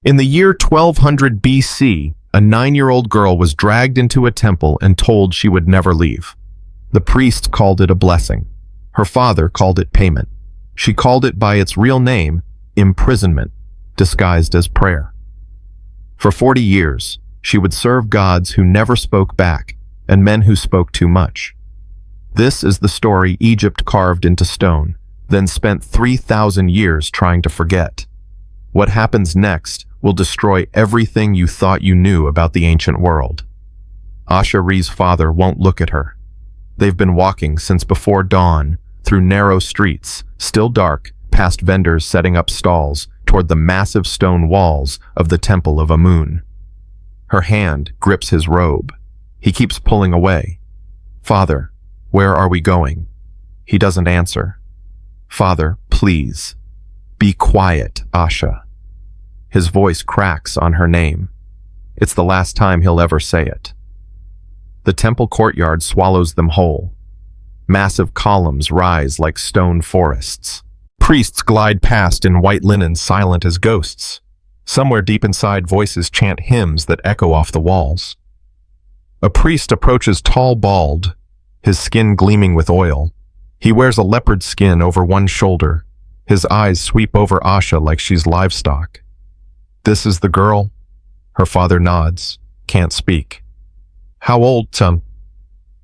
In the year 1200 BC, a 9-year-old girl was dragged into a temple and told she would never leave. The priest called it a blessing. Her father called it payment. She called it by its real name, imprisonment, disguised as prayer. For 40 years, she would serve gods who never spoke back and men who spoke too much. This is the story Egypt carved into stone, then spent 3,000 years trying to forget. What happens next will destroy everything you thought you knew about the ancient world. Asha-Re's father won't look at her. They've been walking since before dawn, through narrow streets, still dark, past vendors setting up stalls, toward the massive stone walls of the Temple of Amun. Her hand grips his robe. He keeps pulling away. "Father, where are we going?" He doesn't answer. "Father, please. Be quiet, Asha." His voice cracks on her name. It's the last time he'll ever say it. The temple courtyard swallows them whole. Massive columns rise like stone forests. Priests glide past in white linen, silent as ghosts. Somewhere deep inside, voices chant hymns that echo off the walls. A priest approaches, tall, bald, his skin gleaming with oil. He wears a leopard skin over one shoulder. His eyes sweep over Asha like she's livestock. "This is the girl?" Her father nods, can't speak. "How old, Tom?"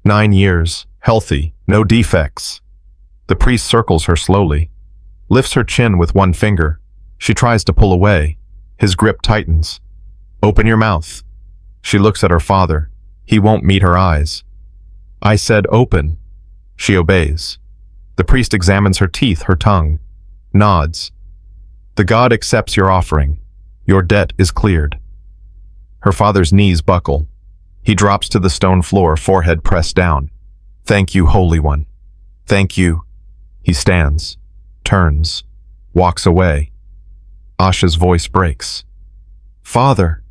9 years, healthy, no defects. The priest circles her slowly, lifts her chin with one finger. She tries to pull away. His grip tightens. "Open your mouth." She looks at her father. He won't meet her eyes. "I said open." She obeys. The priest examines her teeth, her tongue, nods. "The god accepts your offering. Your debt is cleared." Her father's knees buckle. He drops to the stone floor, forehead pressed down. "Thank you, Holy One. Thank you." He stands, turns, walks away. Asha's voice breaks. "Father."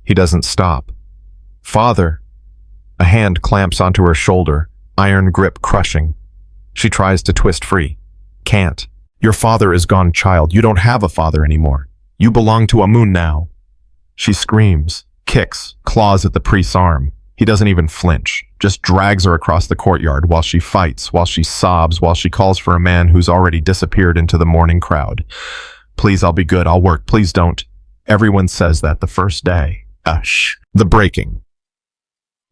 He doesn't stop. "Father." A hand clamps onto her shoulder, iron grip crushing. She tries to twist free. Can't. "Your father is gone, child. You don't have a father anymore. You belong to Amun now." She screams, kicks, claws at the priest's arm. He doesn't even flinch, just drags her across the courtyard while she fights, while she sobs, while she calls for a man who's already disappeared into the morning crowd. "Please, I'll be good. I'll work. Please don't." Everyone says that the first day. The breaking.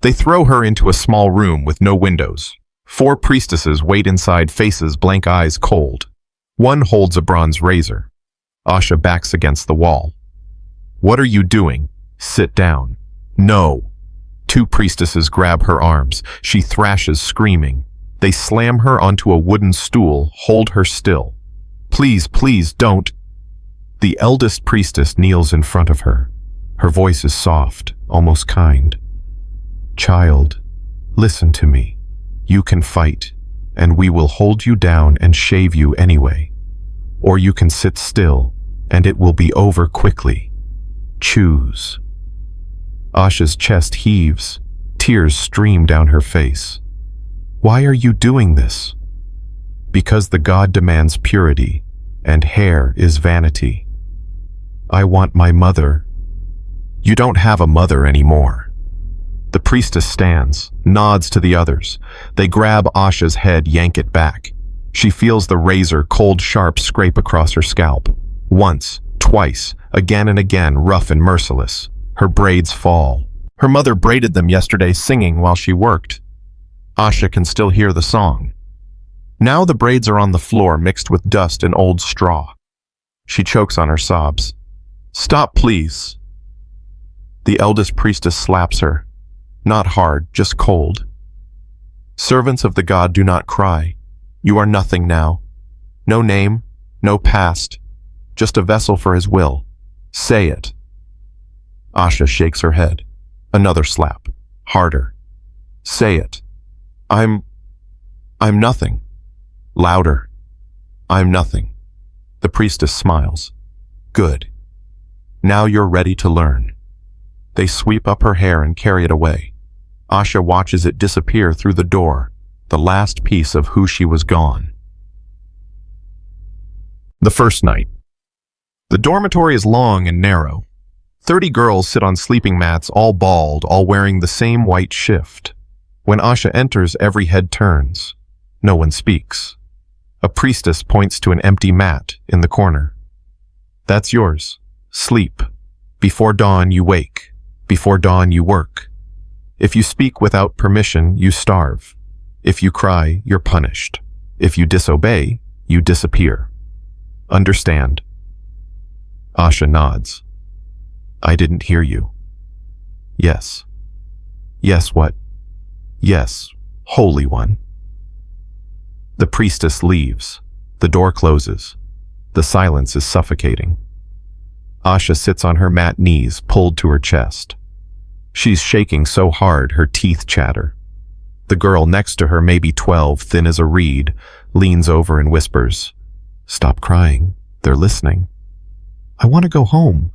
They throw her into a small room with no windows. 4 priestesses wait inside, faces, blank eyes, cold. One holds a bronze razor. Asha backs against the wall. "What are you doing? Sit down." "No." 2 priestesses grab her arms. She thrashes, screaming. They slam her onto a wooden stool, hold her still. "Please, please, don't." The eldest priestess kneels in front of her. Her voice is soft, almost kind. "Child, listen to me. You can fight, and we will hold you down and shave you anyway. Or you can sit still, and it will be over quickly. Choose." Asha's chest heaves. Tears stream down her face. "Why are you doing this?" "Because the god demands purity, and hair is vanity. I want my mother." "You don't have a mother anymore." The priestess stands, nods to the others. They grab Asha's head, yank it back. She feels the razor, cold, sharp, scrape across her scalp. Once, twice, again and again, rough and merciless. Her braids fall. Her mother braided them yesterday, singing while she worked. Asha can still hear the song. Now the braids are on the floor, mixed with dust and old straw. She chokes on her sobs. "Stop, please." The eldest priestess slaps her. Not hard, just cold. "Servants of the god do not cry. You are nothing now. No name, no past. Just a vessel for his will. Say it." Asha shakes her head. Another slap. Harder. "Say it." I'm nothing." Louder. "I'm nothing." The priestess smiles. "Good. Now you're ready to learn." They sweep up her hair and carry it away. Asha watches it disappear through the door, the last piece of who she was gone. The first night. The dormitory is long and narrow. 30 girls sit on sleeping mats, all bald, all wearing the same white shift. When Asha enters, every head turns. No one speaks. A priestess points to an empty mat in the corner. That's yours. Sleep. Before dawn, you wake. Before dawn, you work. If you speak without permission, you starve. If you cry, you're punished. If you disobey, you disappear. Understand? Asha nods. I didn't hear you. Yes. Yes, what? Yes, Holy One. The priestess leaves. The door closes. The silence is suffocating. Asha sits on her mat knees, pulled to her chest. She's shaking so hard her teeth chatter. The girl next to her, maybe 12, thin as a reed, leans over and whispers, "Stop crying. They're listening." "I want to go home."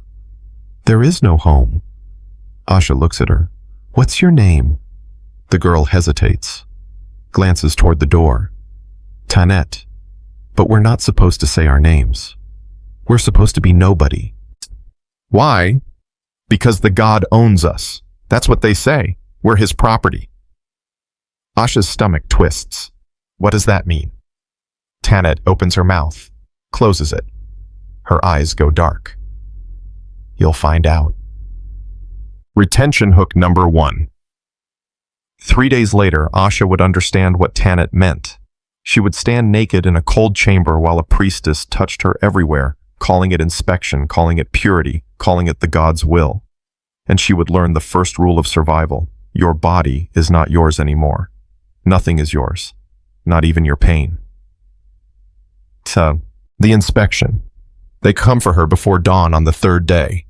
"There is no home." Asha looks at her. "What's your name?" The girl hesitates, glances toward the door. "Tanette. But we're not supposed to say our names. We're supposed to be nobody." "Why?" "Because the god owns us. That's what they say. We're his property." Asha's stomach twists. What does that mean? Tanette opens her mouth, closes it. Her eyes go dark. You'll find out. Retention hook number 1. 3 days later, Asha would understand what Tanette meant. She would stand naked in a cold chamber while a priestess touched her everywhere, calling it inspection, calling it purity, calling it the god's will. And she would learn the first rule of survival. Your body is not yours anymore. Nothing is yours, not even your pain. So, the inspection. They come for her before dawn on the 3rd day.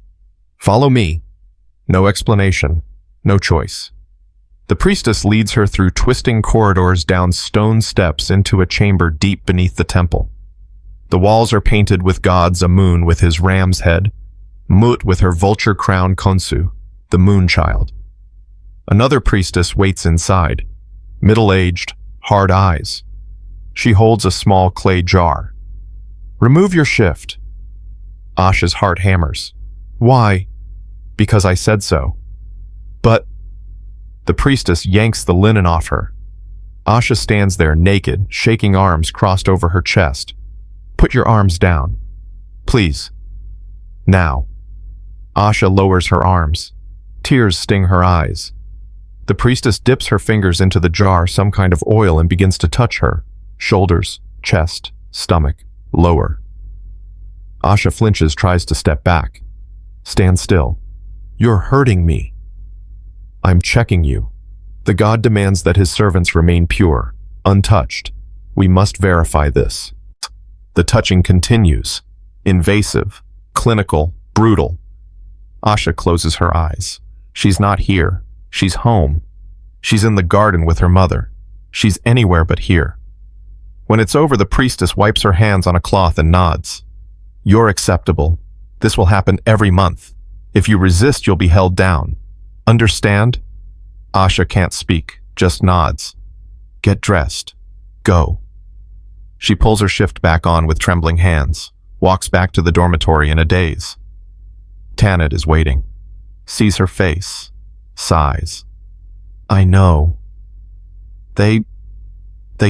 Follow me. No explanation, no choice. The priestess leads her through twisting corridors down stone steps into a chamber deep beneath the temple. The walls are painted with gods Amun with his ram's head, Mut with her vulture crown Khonsu, the moon child. Another priestess waits inside, middle-aged, hard eyes. She holds a small clay jar. Remove your shift. Asha's heart hammers. Why? Because I said so. But the priestess yanks the linen off her. Asha stands there naked, shaking arms crossed over her chest. Put your arms down. Please. Now. Asha lowers her arms. Tears sting her eyes. The priestess dips her fingers into the jar, some kind of oil, and begins to touch her. Shoulders, chest, stomach, lower. Asha flinches, tries to step back. Stand still. You're hurting me. I'm checking you. The god demands that his servants remain pure, untouched. We must verify this. The touching continues. Invasive, clinical, brutal. Asha closes her eyes. She's not here. She's home. She's in the garden with her mother. She's anywhere but here. When it's over, the priestess wipes her hands on a cloth and nods. You're acceptable. This will happen every month. If you resist, you'll be held down. Understand? Asha can't speak, just nods. Get dressed. Go. She pulls her shift back on with trembling hands, walks back to the dormitory in a daze. Tanette is waiting, sees her face, sighs. I know. They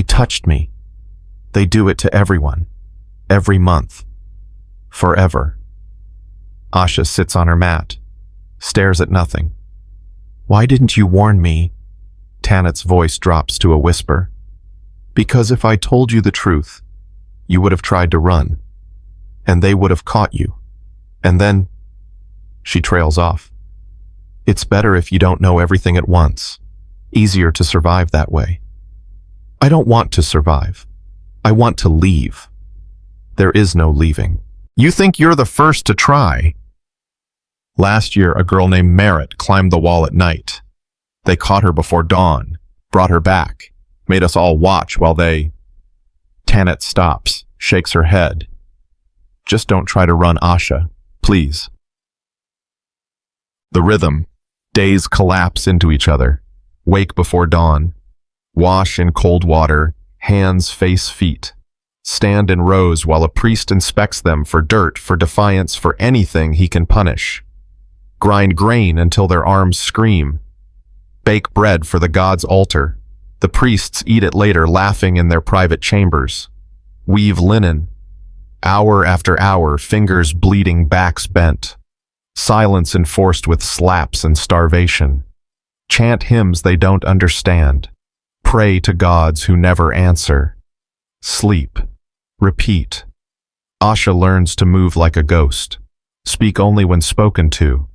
touched me. They do it to everyone, every month, forever. Asha sits on her mat, stares at nothing. Why didn't you warn me? Tanette's voice drops to a whisper. Because if I told you the truth, you would have tried to run, and they would have caught you. And then, she trails off. It's better if you don't know everything at once. Easier to survive that way. I don't want to survive. I want to leave. There is no leaving. You think you're the first to try. Last year, a girl named Merritt climbed the wall at night. They caught her before dawn, brought her back, made us all watch while they... Tanette stops, shakes her head. Just don't try to run, Asha, please. The rhythm. Days collapse into each other. Wake before dawn. Wash in cold water, hands, face, feet. Stand in rows while a priest inspects them for dirt, for defiance, for anything he can punish. grind grain until their arms scream, bake bread for the god's altar. The priests eat it later, laughing in their private chambers. Weave linen. Hour after hour, fingers bleeding, backs bent. Silence enforced with slaps and starvation. Chant hymns they don't understand. Pray to gods who never answer. Sleep. Repeat. Asha learns to move like a ghost. Speak only when spoken to.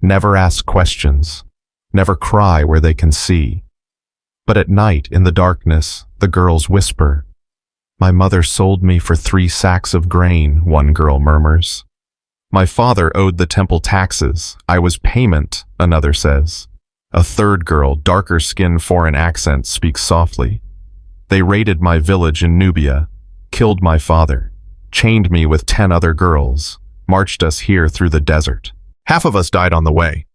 Never ask questions. Never cry where they can see. But at night, in the darkness, the girls whisper. My mother sold me for 3 sacks of grain, one girl murmurs. My father owed the temple taxes. I was payment, another says. A third girl, darker skin, foreign accent, speaks softly. They raided my village in Nubia, killed my father, chained me with 10 other girls, marched us here through the desert. Half of us died on the way.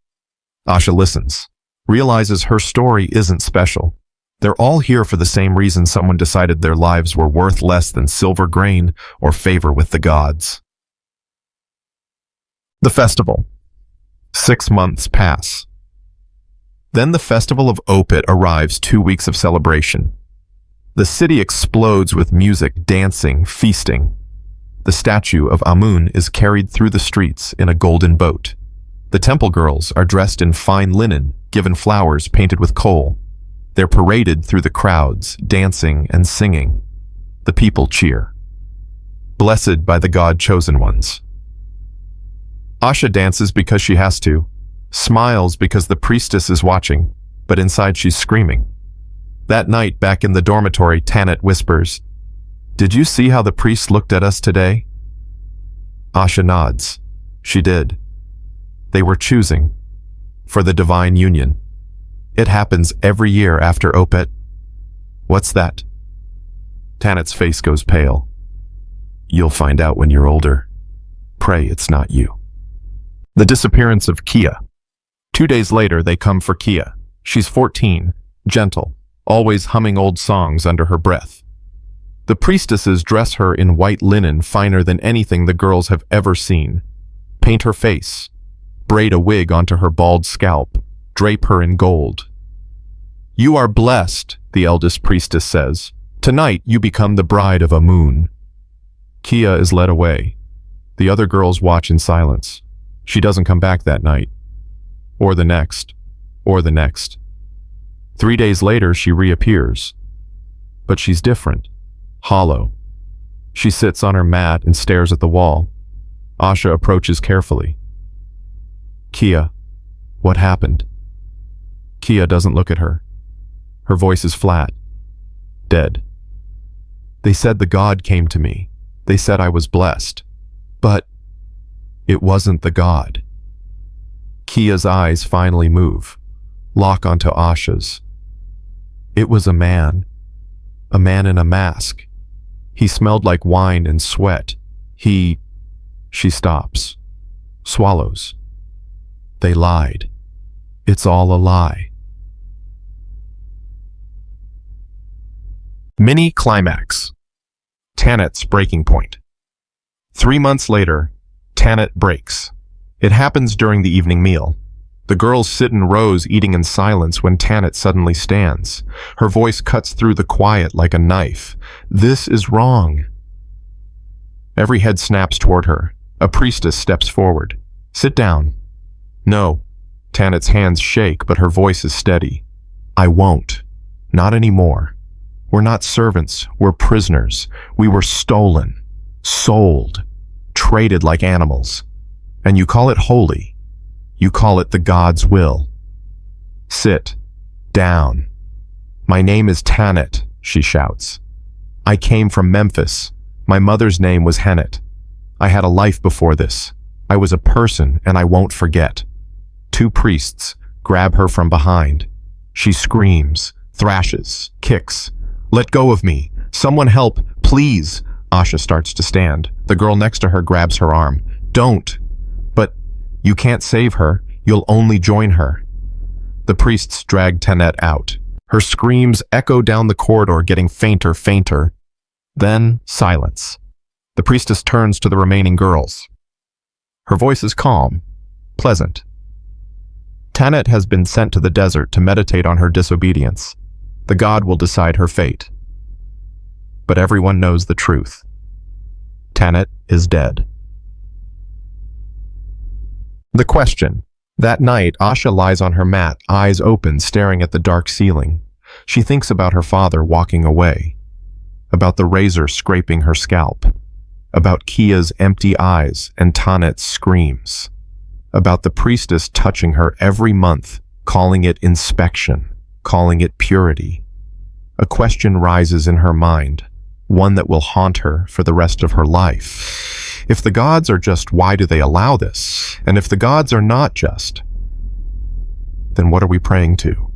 Asha listens, realizes her story isn't special. They're all here for the same reason someone decided their lives were worth less than silver grain or favor with the gods. The festival. 6 months pass. Then the festival of Opet arrives, 2 weeks of celebration. The city explodes with music, dancing, feasting. The statue of Amun is carried through the streets in a golden boat. The temple girls are dressed in fine linen, given flowers painted with kohl. They're paraded through the crowds, dancing and singing. The people cheer. Blessed by the God-chosen ones. Asha dances because she has to, smiles because the priestess is watching, but inside she's screaming. That night, back in the dormitory, Tanit whispers, "Did you see how the priest looked at us today?" Asha nods. She did. They were choosing for the divine union. It happens every year after Opet. What's that? Tanit's face goes pale. You'll find out when you're older. Pray it's not you. The disappearance of Kia. 2 days later, they come for Kia. She's 14, gentle, always humming old songs under her breath. The priestesses dress her in white linen, finer than anything the girls have ever seen. Paint her face, braid a wig onto her bald scalp, drape her in gold. You are blessed, the eldest priestess says. Tonight you become the bride of Amun. Kia is led away. The other girls watch in silence. She doesn't come back that night. Or the next. Or the next. 3 days later she reappears. But she's different. Hollow. She sits on her mat and stares at the wall. Asha approaches carefully. Kia, what happened? Kia doesn't look at her. Her voice is flat. Dead. They said the god came to me. They said I was blessed. But it wasn't the god. Kia's eyes finally move, lock onto Asha's. It was a man in a mask. He smelled like wine and sweat. She stops, swallows. They lied. It's all a lie. Mini climax. Tanit's breaking point. 3 months later, Tanit breaks. It happens during the evening meal. The girls sit in rows eating in silence when Tanit suddenly stands. Her voice cuts through the quiet like a knife. This is wrong. Every head snaps toward her. A priestess steps forward. Sit down. No. Tanit's hands shake, but her voice is steady. I won't. Not anymore. We're not servants. We're prisoners. We were stolen, sold, traded like animals. And you call it holy. You call it the God's will. Sit. Down. My name is Tanit, she shouts. I came from Memphis. My mother's name was Hennet. I had a life before this. I was a person, and I won't forget. 2 priests grab her from behind. She screams, thrashes, kicks. Let go of me. Someone help, please. Asha starts to stand. The girl next to her grabs her arm. Don't. But you can't save her. You'll only join her. The priests drag Tanit out. Her screams echo down the corridor, getting fainter, fainter. Then silence. The priestess turns to the remaining girls. Her voice is calm, pleasant. Tanit has been sent to the desert to meditate on her disobedience. The god will decide her fate. But everyone knows the truth. Tanit is dead. The question. That night, Asha lies on her mat, eyes open, staring at the dark ceiling. She thinks about her father walking away, about the razor scraping her scalp, about Kia's empty eyes and Tanit's screams, about the priestess touching her every month, calling it inspection, calling it purity. A question rises in her mind, one that will haunt her for the rest of her life. If the gods are just, why do they allow this? And if the gods are not just, then what are we praying to?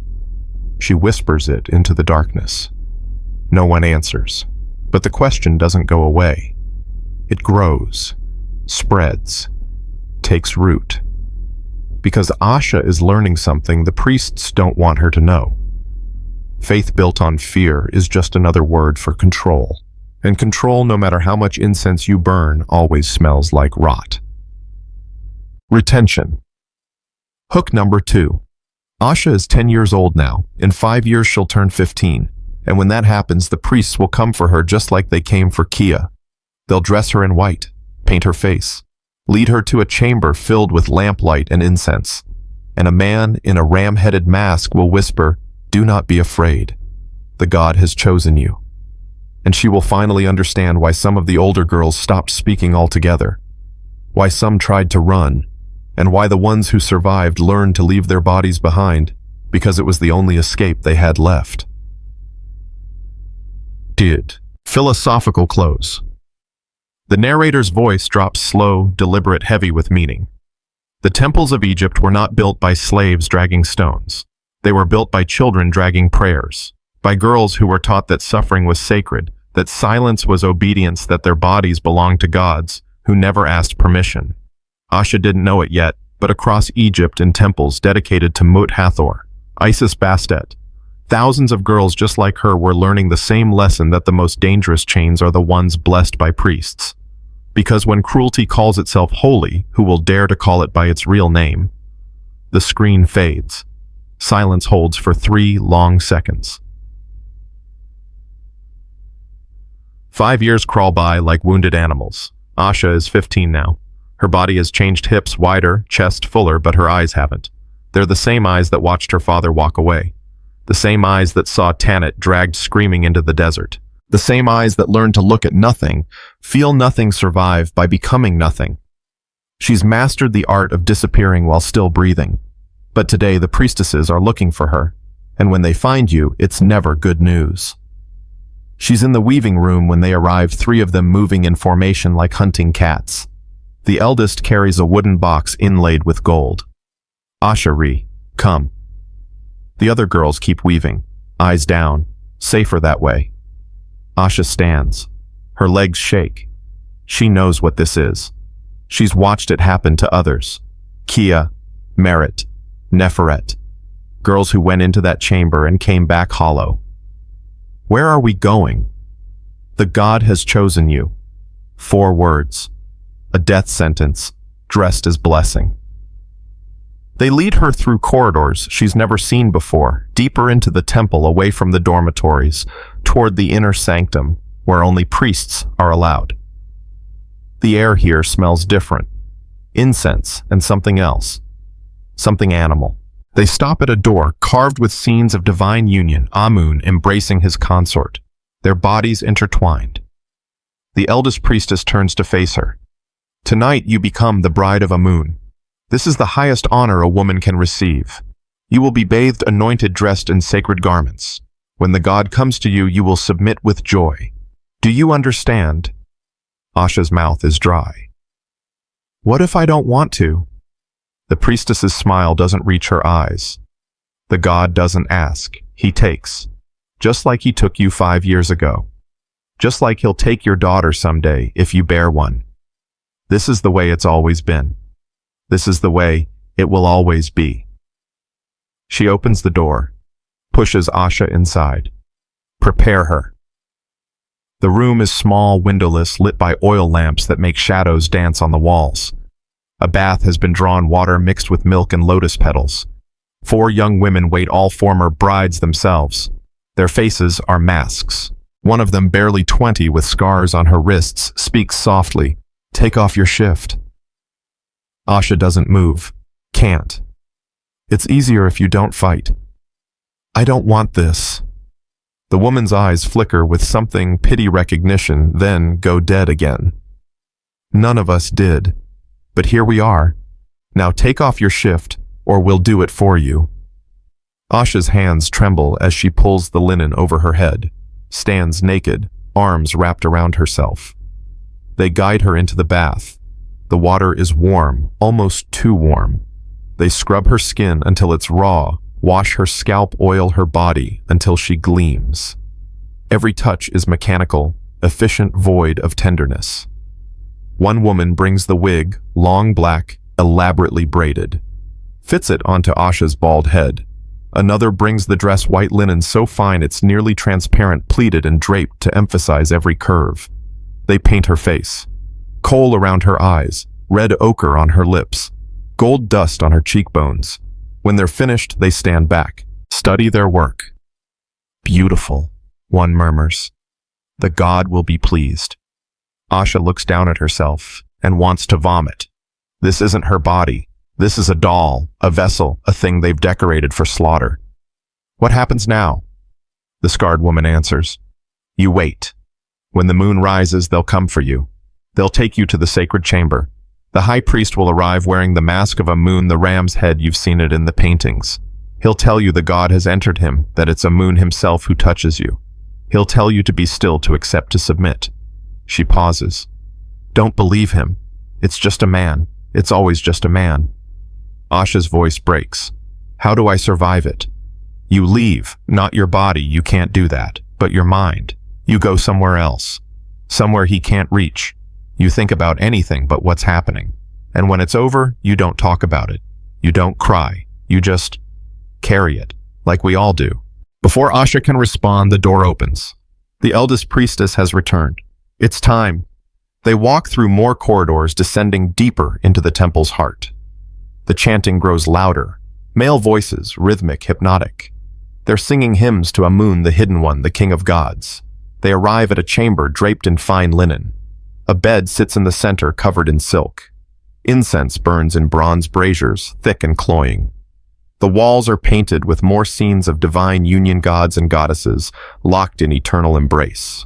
She whispers it into the darkness. No one answers, but the question doesn't go away. It grows, spreads, takes root. Because Asha is learning something the priests don't want her to know. Faith built on fear is just another word for control. And control, no matter how much incense you burn, always smells like rot. Retention. Hook number 2. Asha is 10 years old now. In 5 years she'll turn 15. And when that happens, the priests will come for her just like they came for Kia. They'll dress her in white, paint her face, lead her to a chamber filled with lamplight and incense. And a man in a ram-headed mask will whisper, "Do not be afraid. The God has chosen you." And she will finally understand why some of the older girls stopped speaking altogether, why some tried to run, and why the ones who survived learned to leave their bodies behind because it was the only escape they had left. Philosophical close. The narrator's voice drops slow, deliberate, heavy with meaning. The temples of Egypt were not built by slaves dragging stones. They were built by children dragging prayers, by girls who were taught that suffering was sacred, that silence was obedience, that their bodies belonged to gods who never asked permission. Asha didn't know it yet, but across Egypt in temples dedicated to Mut Hathor, Isis Bastet, thousands of girls just like her were learning the same lesson, that the most dangerous chains are the ones blessed by priests. Because when cruelty calls itself holy, who will dare to call it by its real name? The screen fades. Silence holds for 3 long seconds. 5 years crawl by like wounded animals. Asha is 15 now. Her body has changed, hips wider, chest fuller, but her eyes haven't. They're the same eyes that watched her father walk away. The same eyes that saw Tanit dragged screaming into the desert. The same eyes that learned to look at nothing, feel nothing, survive by becoming nothing. She's mastered the art of disappearing while still breathing. But today the priestesses are looking for her, and when they find you, it's never good news. She's in the weaving room when they arrive, 3 of them moving in formation like hunting cats. The eldest carries a wooden box inlaid with gold. Asha-Re, come. The other girls keep weaving, eyes down, safer that way. Asha stands. Her legs shake. She knows what this is. She's watched it happen to others. Kia, Merit, Neferet. Girls who went into that chamber and came back hollow. Where are we going? The God has chosen you. 4 words. A death sentence, dressed as blessing. They lead her through corridors she's never seen before, deeper into the temple, away from the dormitories, toward the inner sanctum, where only priests are allowed. The air here smells different. Incense and something else. Something animal. They stop at a door carved with scenes of divine union, Amun embracing his consort, their bodies intertwined. The eldest priestess turns to face her. Tonight you become the bride of Amun. This is the highest honor a woman can receive. You will be bathed, anointed, dressed in sacred garments. When the god comes to you, you will submit with joy. Do you understand? Asha's mouth is dry. What if I don't want to? The priestess's smile doesn't reach her eyes. The god doesn't ask, he takes. Just like he took you 5 years ago. Just like he'll take your daughter someday if you bear one. This is the way it's always been. This is the way it will always be. She opens the door, pushes Asha inside. Prepare her. The room is small, windowless, lit by oil lamps that make shadows dance on the walls. A bath has been drawn, water mixed with milk and lotus petals. 4 young women wait, all former brides themselves. Their faces are masks. One of them, barely 20 with scars on her wrists, speaks softly. "Take off your shift." Asha doesn't move. Can't. "It's easier if you don't fight." "I don't want this." The woman's eyes flicker with something pity recognition, then go dead again. "None of us did. But here we are. Now take off your shift, or we'll do it for you." Asha's hands tremble as she pulls the linen over her head, stands naked, arms wrapped around herself. They guide her into the bath. The water is warm, almost too warm. They scrub her skin until it's raw, wash her scalp, oil her body until she gleams. Every touch is mechanical, efficient, void of tenderness. One woman brings the wig, long black, elaborately braided. Fits it onto Asha's bald head. Another brings the dress, white linen so fine it's nearly transparent, pleated and draped to emphasize every curve. They paint her face. Kohl around her eyes, red ochre on her lips, gold dust on her cheekbones. When they're finished, they stand back, study their work. "Beautiful," one murmurs. "The god will be pleased." Asha looks down at herself and wants to vomit. This isn't her body. This is a doll, a vessel, a thing they've decorated for slaughter. "What happens now?" The scarred woman answers. "You wait. When the moon rises, they'll come for you. They'll take you to the sacred chamber. The high priest will arrive wearing the mask of Amun, the ram's head. You've seen it in the paintings. He'll tell you the god has entered him, that it's Amun himself who touches you. He'll tell you to be still, to accept, to submit." She pauses. "Don't believe him. It's just a man. It's always just a man." Asha's voice breaks. "How do I survive it?" "You leave, not your body, you can't do that, but your mind. You go somewhere else. Somewhere he can't reach. You think about anything but what's happening. And when it's over, you don't talk about it. You don't cry. You just carry it, like we all do." Before Asha can respond, the door opens. The eldest priestess has returned. It's time. They walk through more corridors, descending deeper into the temple's heart. The chanting grows louder. Male voices, rhythmic, hypnotic. They're singing hymns to Amun, the hidden one, the king of gods. They arrive at a chamber draped in fine linen. A bed sits in the center, covered in silk. Incense burns in bronze braziers, thick and cloying. The walls are painted with more scenes of divine union, gods and goddesses, locked in eternal embrace.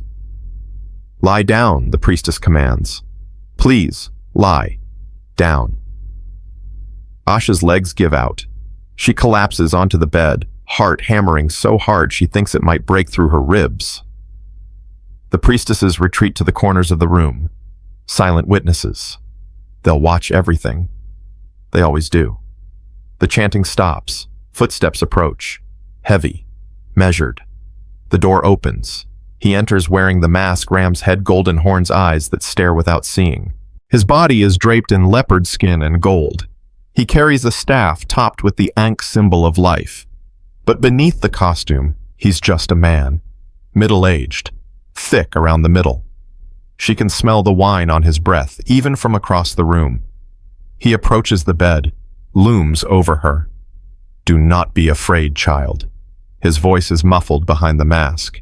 "Lie down," the priestess commands. "Please, lie down." Asha's legs give out. She collapses onto the bed, heart hammering so hard she thinks it might break through her ribs. The priestesses retreat to the corners of the room, silent witnesses. They'll watch everything. They always do. The chanting stops. Footsteps approach. Heavy. Measured. The door opens. He enters wearing the mask, ram's head, golden horns, eyes that stare without seeing. His body is draped in leopard skin and gold. He carries a staff topped with the Ankh symbol of life. But beneath the costume, he's just a man. Middle-aged. Thick around the middle. She can smell the wine on his breath, even from across the room. He approaches the bed, looms over her. "Do not be afraid, child." His voice is muffled behind the mask.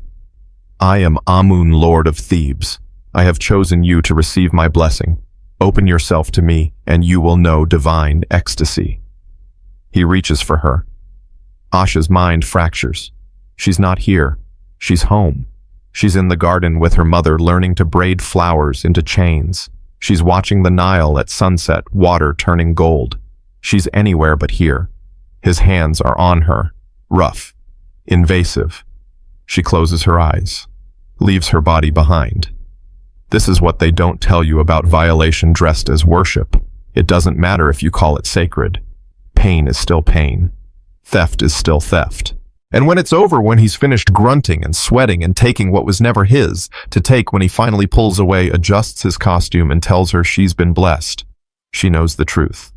"I am Amun, Lord of Thebes. I have chosen you to receive my blessing. Open yourself to me, and you will know divine ecstasy." He reaches for her. Asha's mind fractures. She's not here. She's home. She's in the garden with her mother, learning to braid flowers into chains. She's watching the Nile at sunset, water turning gold. She's anywhere but here. His hands are on her, rough, invasive. She closes her eyes, leaves her body behind. This is what they don't tell you about violation dressed as worship. It doesn't matter if you call it sacred. Pain is still pain. Theft is still theft. And when it's over, when he's finished grunting and sweating and taking what was never his to take, when he finally pulls away, adjusts his costume and tells her she's been blessed, she knows the truth.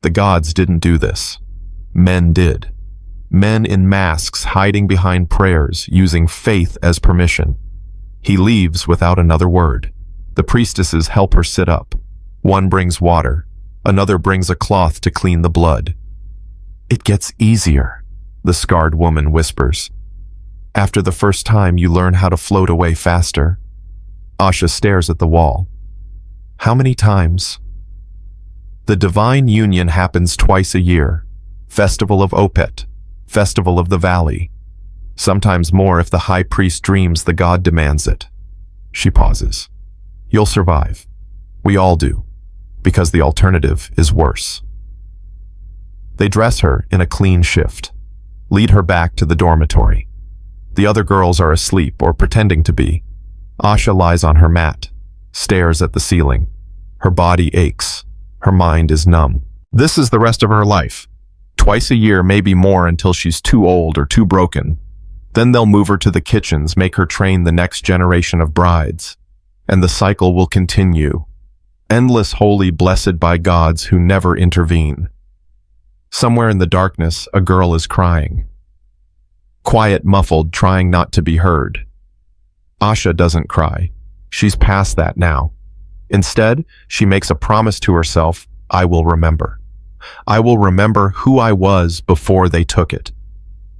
The gods didn't do this. Men did. Men in masks hiding behind prayers, using faith as permission. He leaves without another word. The priestesses help her sit up. One brings water. Another brings a cloth to clean the blood. It gets easier, the scarred woman whispers. After the first time, you learn how to float away faster. Asha stares at the wall. How many times? The divine union happens twice a year. Festival of Opet, Festival of the Valley. Sometimes more if the high priest dreams the god demands it. She pauses. You'll survive. We all do, because the alternative is worse. They dress her in a clean shift, lead her back to the dormitory. The other girls are asleep or pretending to be. Asha lies on her mat, stares at the ceiling. Her body aches. Her mind is numb. This is the rest of her life. Twice a year, maybe more, until she's too old or too broken. Then they'll move her to the kitchens, make her train the next generation of brides. And the cycle will continue. Endless, holy, blessed by gods who never intervene. Somewhere in the darkness, a girl is crying. Quiet, muffled, trying not to be heard. Asha doesn't cry. She's past that now. Instead, she makes a promise to herself, I will remember. I will remember who I was before they took it.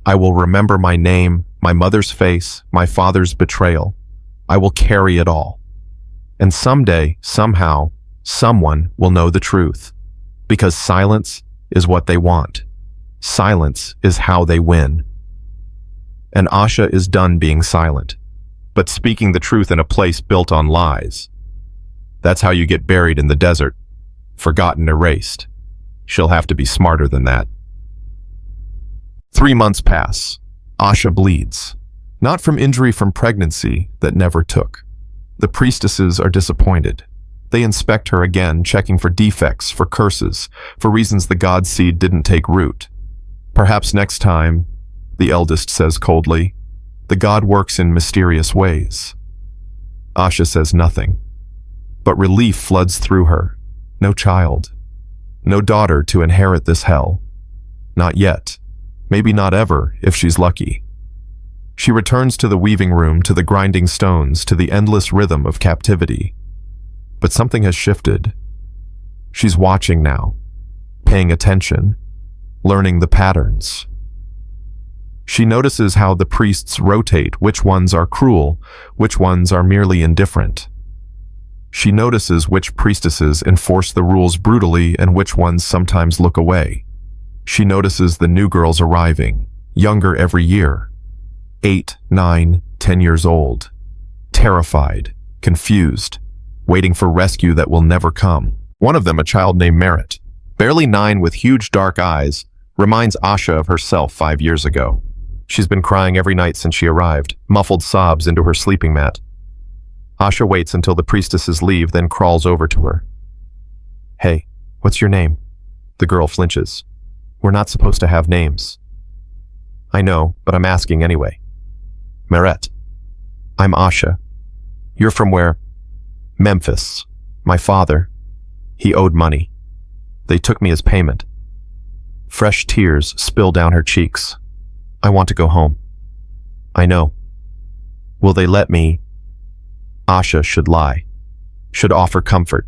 I will remember my name, my mother's face, my father's betrayal. I will carry it all. And someday, somehow, someone will know the truth. Because silence is what they want. Silence is how they win. And Asha is done being silent, but speaking the truth in a place built on lies. That's how you get buried in the desert, forgotten, erased. She'll have to be smarter than that. 3 months pass. Asha bleeds. Not from injury from pregnancy that never took. The priestesses are disappointed. They inspect her again, checking for defects, for curses, for reasons the god seed didn't take root. Perhaps next time, the eldest says coldly, the god works in mysterious ways. Asha says nothing, but relief floods through her. No child. No daughter to inherit this hell. Not yet. Maybe not ever, if she's lucky. She returns to the weaving room, to the grinding stones, to the endless rhythm of captivity. But something has shifted. She's watching now, paying attention, learning the patterns. She notices how the priests rotate, which ones are cruel, which ones are merely indifferent. She notices which priestesses enforce the rules brutally and which ones sometimes look away. She notices the new girls arriving, younger every year, 8, 9, 10 years old, terrified, confused, waiting for rescue that will never come. One of them, a child named Merit, barely 9 with huge dark eyes, reminds Asha of herself 5 years ago. She's been crying every night since she arrived, muffled sobs into her sleeping mat. Asha waits until the priestesses leave, then crawls over to her. Hey, what's your name? The girl flinches. We're not supposed to have names. I know, but I'm asking anyway. Merit. I'm Asha. You're from where? Memphis. My father. He owed money. They took me as payment. Fresh tears spill down her cheeks. I want to go home. I know. Will they let me? Asha should lie, should offer comfort.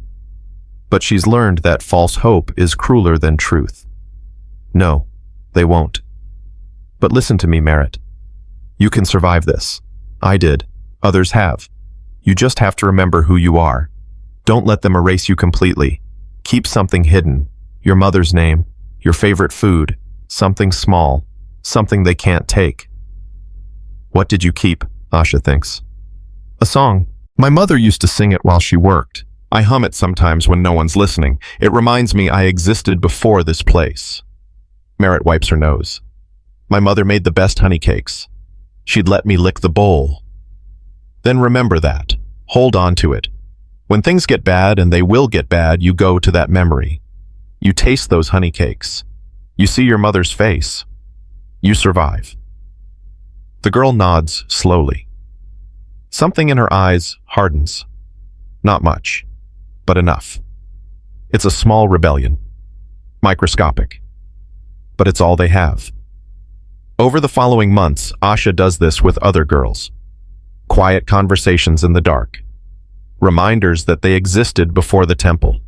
But she's learned that false hope is crueler than truth. No, they won't. But listen to me, Merit. You can survive this. I did. Others have. You just have to remember who you are. Don't let them erase you completely. Keep something hidden. Your mother's name, your favorite food, something small, something they can't take. What did you keep? Asha thinks. A song. My mother used to sing it while she worked. I hum it sometimes when no one's listening. It reminds me I existed before this place. Merit wipes her nose. My mother made the best honey cakes. She'd let me lick the bowl. Then remember that. Hold on to it. When things get bad, and they will get bad, you go to that memory. You taste those honey cakes. You see your mother's face. You survive. The girl nods slowly. Something in her eyes hardens. Not much, but enough. It's a small rebellion. Microscopic. But it's all they have. Over the following months, Asha does this with other girls. Quiet conversations in the dark. Reminders that they existed before the temple.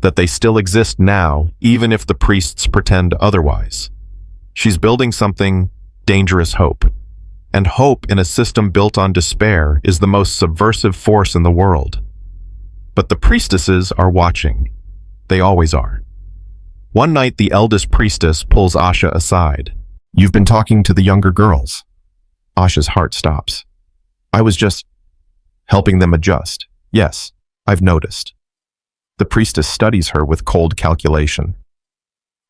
That they still exist now, even if the priests pretend otherwise. She's building something dangerous hope. And hope in a system built on despair is the most subversive force in the world. But the priestesses are watching. They always are. One night, the eldest priestess pulls Asha aside. "You've been talking to the younger girls." Asha's heart stops. "I was just helping them adjust. Yes, I've noticed." The priestess studies her with cold calculation.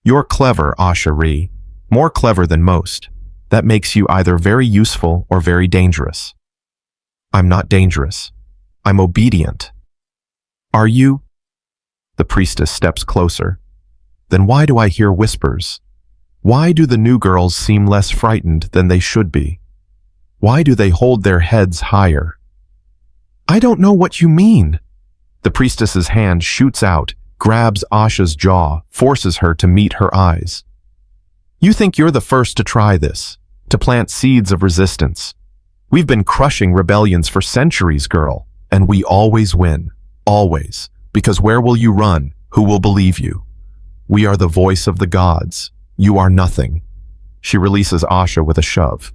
"You're clever, Asha-Re, more clever than most. That makes you either very useful or very dangerous." "I'm not dangerous. I'm obedient." "Are you?" The priestess steps closer. "Then why do I hear whispers? Why do the new girls seem less frightened than they should be? Why do they hold their heads higher?" "I don't know what you mean." The priestess's hand shoots out, grabs Asha's jaw, forces her to meet her eyes. "You think you're the first to try this, to plant seeds of resistance. We've been crushing rebellions for centuries, girl, and we always win. Always. Because where will you run? Who will believe you? We are the voice of the gods. You are nothing." She releases Asha with a shove.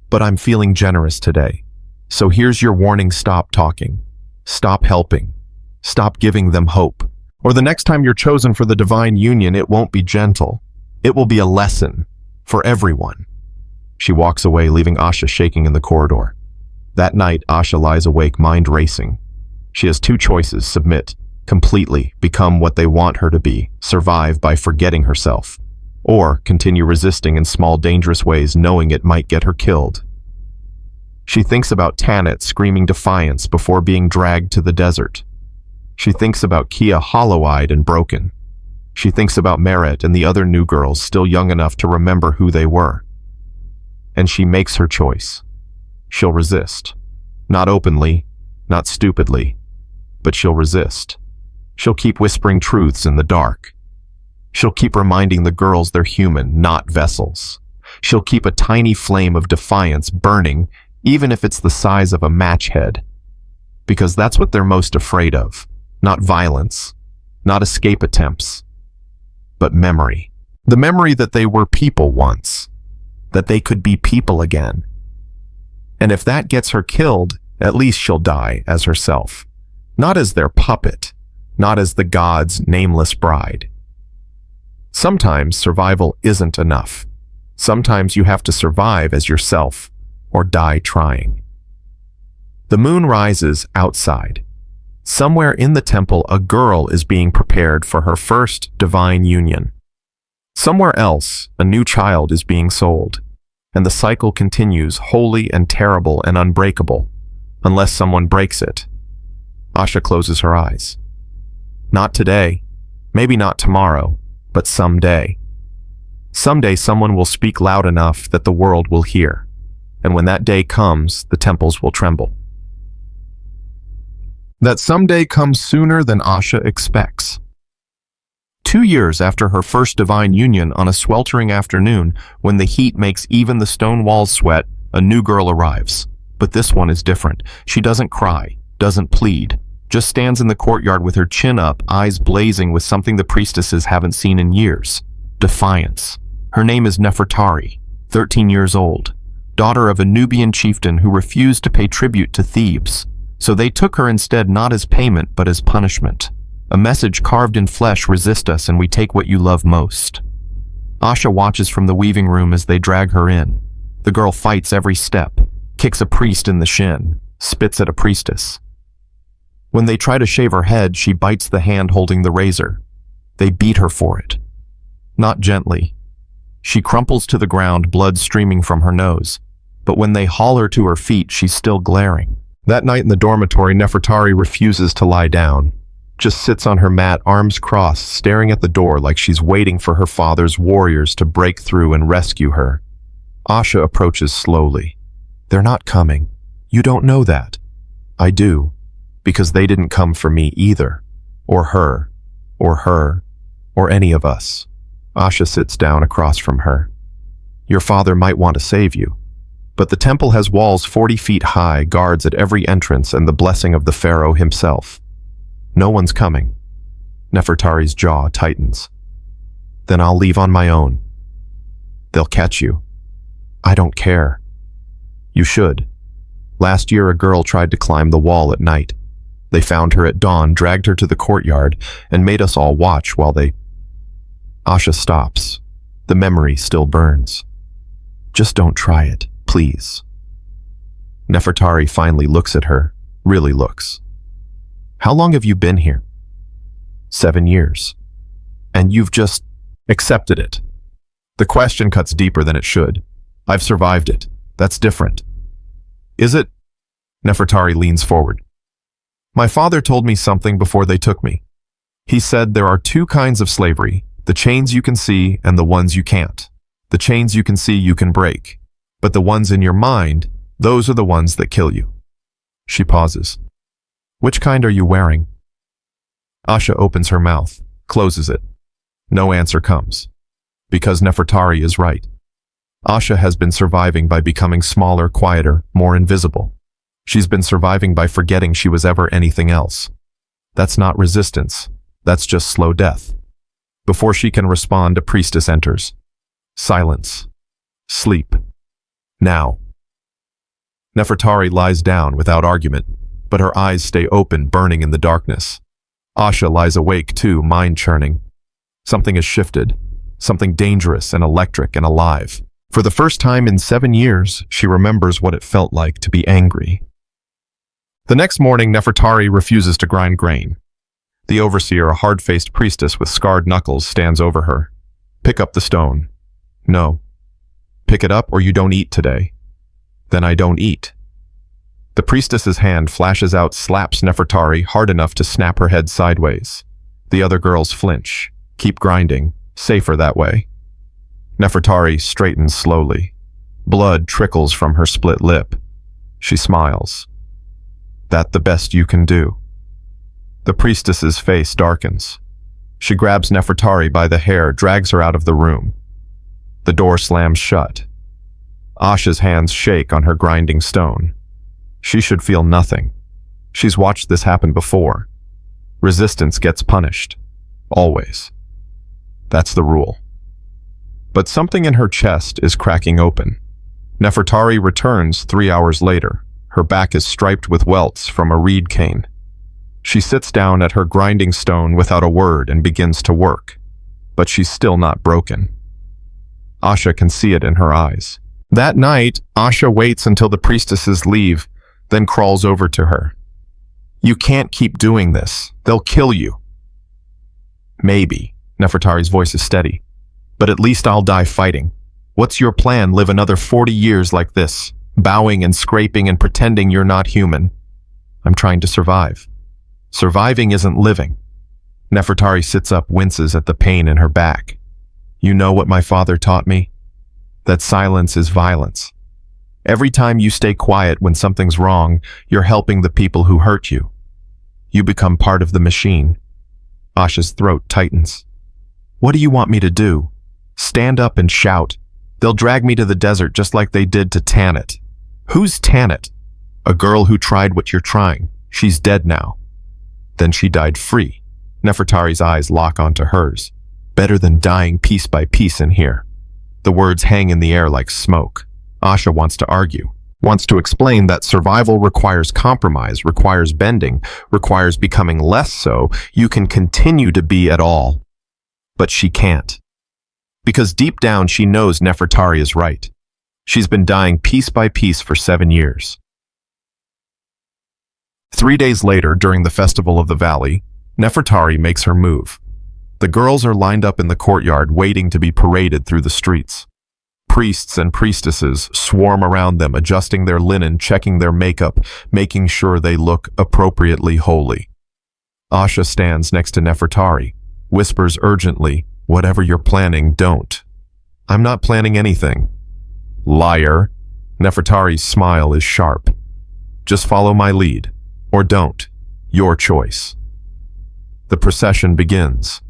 "But I'm feeling generous today. So here's your warning: stop talking. Stop helping. Stop giving them hope. Or the next time you're chosen for the divine union, it won't be gentle. It will be a lesson for everyone." She walks away, leaving Asha shaking in the corridor. That night, Asha lies awake, mind racing. She has two choices: submit completely, become what they want her to be, survive by forgetting herself, or continue resisting in small, dangerous ways, knowing it might get her killed. She thinks about Tanit screaming defiance before being dragged to the desert. She thinks about Kia hollow-eyed and broken. She thinks about Merit and the other new girls still young enough to remember who they were. And she makes her choice. She'll resist. Not openly, not stupidly, but she'll resist. She'll keep whispering truths in the dark. She'll keep reminding the girls they're human, not vessels. She'll keep a tiny flame of defiance burning, even if it's the size of a match head. Because that's what they're most afraid of. Not violence, not escape attempts, but memory. The memory that they were people once, that they could be people again. And if that gets her killed, at least she'll die as herself. Not as their puppet, not as the gods' nameless bride. Sometimes survival isn't enough. Sometimes you have to survive as yourself or die trying. The moon rises outside. Somewhere in the temple, a girl is being prepared for her first divine union. Somewhere else, a new child is being sold. And the cycle continues, holy and terrible and unbreakable, unless someone breaks it. Asha closes her eyes. Not today, maybe not tomorrow, but someday. Someday someone will speak loud enough that the world will hear. And when that day comes, the temples will tremble. That someday comes sooner than Asha expects. 2 years after her first divine union, on a sweltering afternoon, when the heat makes even the stone walls sweat, a new girl arrives. But this one is different. She doesn't cry, doesn't plead, just stands in the courtyard with her chin up, eyes blazing with something the priestesses haven't seen in years: defiance. Her name is Nefertari, 13 years old, daughter of a Nubian chieftain who refused to pay tribute to Thebes. So they took her instead, not as payment, but as punishment. A message carved in flesh: resist us and we take what you love most. Asha watches from the weaving room as they drag her in. The girl fights every step, kicks a priest in the shin, spits at a priestess. When they try to shave her head, she bites the hand holding the razor. They beat her for it. Not gently. She crumples to the ground, blood streaming from her nose. But when they haul her to her feet, she's still glaring. That night in the dormitory, Nefertari refuses to lie down. Just sits on her mat, arms crossed, staring at the door like she's waiting for her father's warriors to break through and rescue her. Asha approaches slowly. They're not coming. You don't know that. I do. Because they didn't come for me either. Or her. Or any of us. Asha sits down across from her. Your father might want to save you. But the temple has walls 40 feet high, guards at every entrance, and the blessing of the pharaoh himself. No one's coming. Nefertari's jaw tightens. Then I'll leave on my own. They'll catch you. I don't care. You should. Last year, a girl tried to climb the wall at night. They found her at dawn, dragged her to the courtyard, and made us all watch while they... Asha stops. The memory still burns. Just don't try it, please. Nefertari finally looks at her, really looks. How long have you been here? 7 years. And you've just accepted it. The question cuts deeper than it should. I've survived it. That's different. Is it? Nefertari leans forward. My father told me something before they took me. He said there are two kinds of slavery, the chains you can see and the ones you can't. The chains you can see you can break, but the ones in your mind, those are the ones that kill you. She pauses. Which kind are you wearing? Asha opens her mouth, closes it. No answer comes. Because Nefertari is right. Asha has been surviving by becoming smaller, quieter, more invisible. She's been surviving by forgetting she was ever anything else. That's not resistance. That's just slow death. Before she can respond, a priestess enters. Silence. Sleep. Now. Nefertari lies down without argument, but her eyes stay open, burning in the darkness. Asha lies awake too, mind churning. Something has shifted. Something dangerous and electric and alive. For the first time in 7 years, she remembers what it felt like to be angry. The next morning, Nefertari refuses to grind grain. The overseer, a hard-faced priestess with scarred knuckles, stands over her. Pick up the stone. No. Pick it up or you don't eat today. Then I don't eat. The priestess's hand flashes out, slaps Nefertari hard enough to snap her head sideways. The other girls flinch. Keep grinding. Safer that way. Nefertari straightens slowly. Blood trickles from her split lip. She smiles. That the best you can do? The priestess's face darkens. She grabs Nefertari by the hair, drags her out of the room. The door slams shut. Asha's hands shake on her grinding stone. She should feel nothing. She's watched this happen before. Resistance gets punished. Always. That's the rule. But something in her chest is cracking open. Nefertari returns 3 hours later. Her back is striped with welts from a reed cane. She sits down at her grinding stone without a word and begins to work. But she's still not broken. Asha can see it in her eyes. That night, Asha waits until the priestesses leave, then crawls over to her. You can't keep doing this. They'll kill you. Maybe. Nefertari's voice is steady. But at least I'll die fighting. What's your plan? Live another 40 years like this, bowing and scraping and pretending you're not human? I'm trying to survive. Surviving isn't living. Nefertari sits up, winces at the pain in her back. You know what my father taught me? That silence is violence. Every time you stay quiet when something's wrong, you're helping the people who hurt you. You become part of the machine. Asha's throat tightens. What do you want me to do? Stand up and shout. They'll drag me to the desert just like they did to Tanit. Who's Tanit? A girl who tried what you're trying. She's dead now. Then she died free. Nefertari's eyes lock onto hers. Better than dying piece by piece in here. The words hang in the air like smoke. Asha wants to argue, wants to explain that survival requires compromise, requires bending, requires becoming less so you can continue to be at all. But she can't. Because deep down she knows Nefertari is right. She's been dying piece by piece for 7 years. 3 days later, during the Festival of the Valley, Nefertari makes her move. The girls are lined up in the courtyard waiting to be paraded through the streets. Priests and priestesses swarm around them, adjusting their linen, checking their makeup, making sure they look appropriately holy. Asha stands next to Nefertari, whispers urgently, whatever you're planning, don't. I'm not planning anything. Liar. Nefertari's smile is sharp. Just follow my lead. Or don't. Your choice. The procession begins.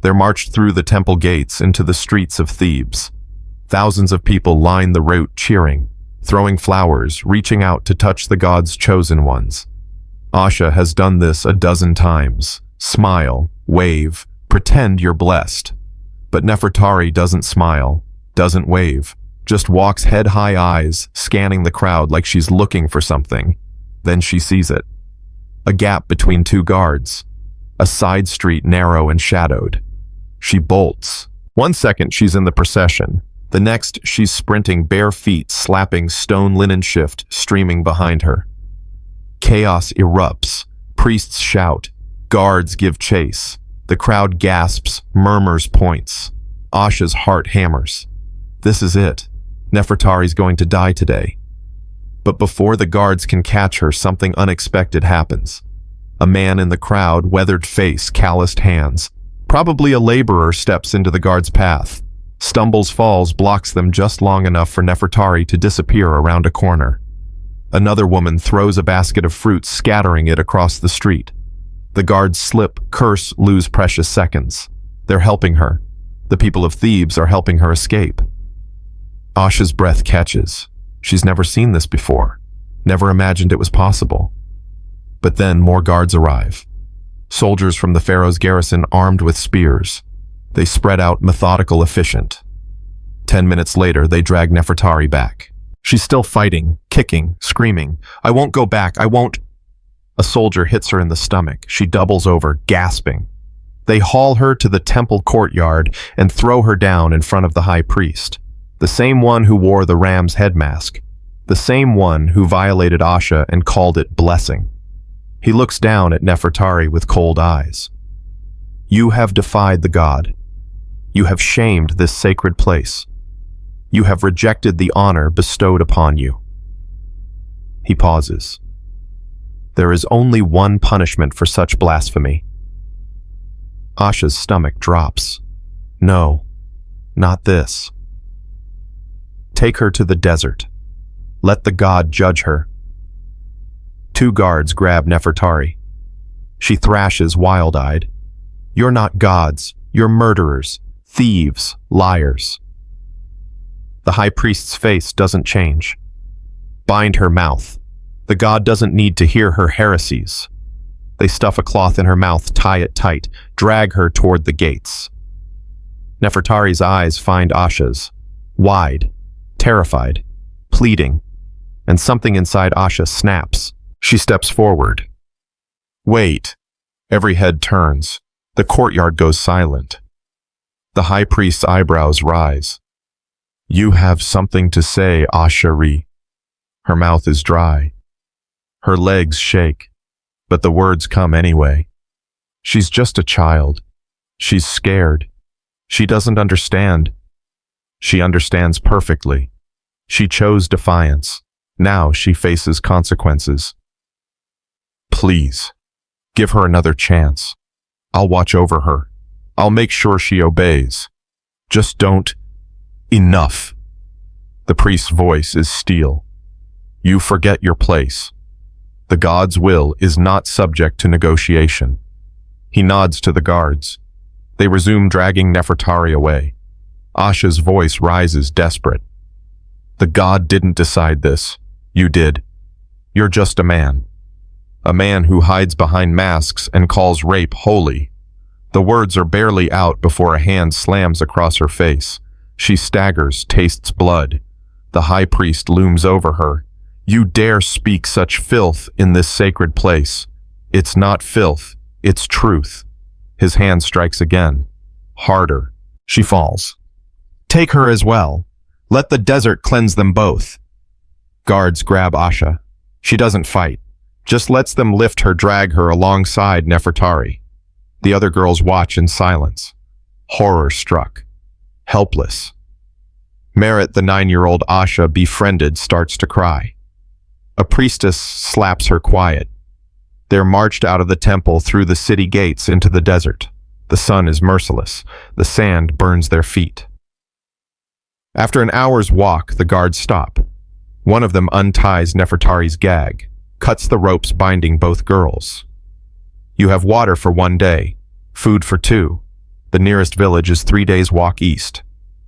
They're marched through the temple gates into the streets of Thebes. Thousands of people line the route cheering, throwing flowers, reaching out to touch the gods' chosen ones. Asha has done this a dozen times. Smile, wave, pretend you're blessed. But Nefertari doesn't smile. Doesn't wave, just walks head-high eyes, scanning the crowd like she's looking for something. Then she sees it. A gap between two guards. A side street narrow and shadowed. She bolts. 1 second she's in the procession. The next she's sprinting bare feet, slapping stone linen shift streaming behind her. Chaos erupts. Priests shout. Guards give chase. The crowd gasps, murmurs, points. Asha's heart hammers. This is it. Nefertari's going to die today. But before the guards can catch her, something unexpected happens. A man in the crowd, weathered face, calloused hands. Probably a laborer, steps into the guard's path. Stumbles, falls, blocks them just long enough for Nefertari to disappear around a corner. Another woman throws a basket of fruit, scattering it across the street. The guards slip, curse, lose precious seconds. They're helping her. The people of Thebes are helping her escape. Asha's breath catches. She's never seen this before. Never imagined it was possible. But then more guards arrive. Soldiers from the pharaoh's garrison armed with spears. They spread out, methodical, efficient. 10 minutes later, they drag Nefertari back. She's still fighting, kicking, screaming. I won't go back, I won't. A soldier hits her in the stomach. She doubles over, gasping. They haul her to the temple courtyard and throw her down in front of the high priest. The same one who wore the ram's head mask. The same one who violated Asha and called it blessing. He looks down at Nefertari with cold eyes. You have defied the god. You have shamed this sacred place. You have rejected the honor bestowed upon you. He pauses. There is only one punishment for such blasphemy. Asha's stomach drops. No, not this. Take her to the desert. Let the god judge her. 2 guards grab Nefertari. She thrashes wild-eyed. You're not gods. You're murderers, thieves, liars. The high priest's face doesn't change. Bind her mouth. The god doesn't need to hear her heresies. They stuff a cloth in her mouth, tie it tight, drag her toward the gates. Nefertari's eyes find Asha's. Wide, terrified, pleading, and something inside Asha snaps. She steps forward. Wait. Every head turns. The courtyard goes silent. The high priest's eyebrows rise. You have something to say, Asha-Re. Her mouth is dry. Her legs shake, but the words come anyway. She's just a child. She's scared. She doesn't understand. She understands perfectly. She chose defiance. Now she faces consequences. Please, give her another chance. I'll watch over her. I'll make sure she obeys. Just don't. Enough. The priest's voice is steel. You forget your place. The god's will is not subject to negotiation. He nods to the guards. They resume dragging Nefertari away. Asha's voice rises desperate. The god didn't decide this. You did. You're just a man. A man who hides behind masks and calls rape holy. The words are barely out before a hand slams across her face. She staggers, tastes blood. The high priest looms over her. You dare speak such filth in this sacred place. It's not filth, it's truth. His hand strikes again. Harder. She falls. Take her as well. Let the desert cleanse them both. Guards grab Asha. She doesn't fight. Just lets them lift her, drag her alongside Nefertari. The other girls watch in silence. Horror struck. Helpless. Merit, the 9-year-old Asha befriended, starts to cry. A priestess slaps her quiet. They're marched out of the temple through the city gates into the desert. The sun is merciless. The sand burns their feet. After an hour's walk, the guards stop. One of them unties Nefertari's gag, cuts the ropes binding both girls. You have water for 1 day, food for 2. The nearest village is 3 days' walk east.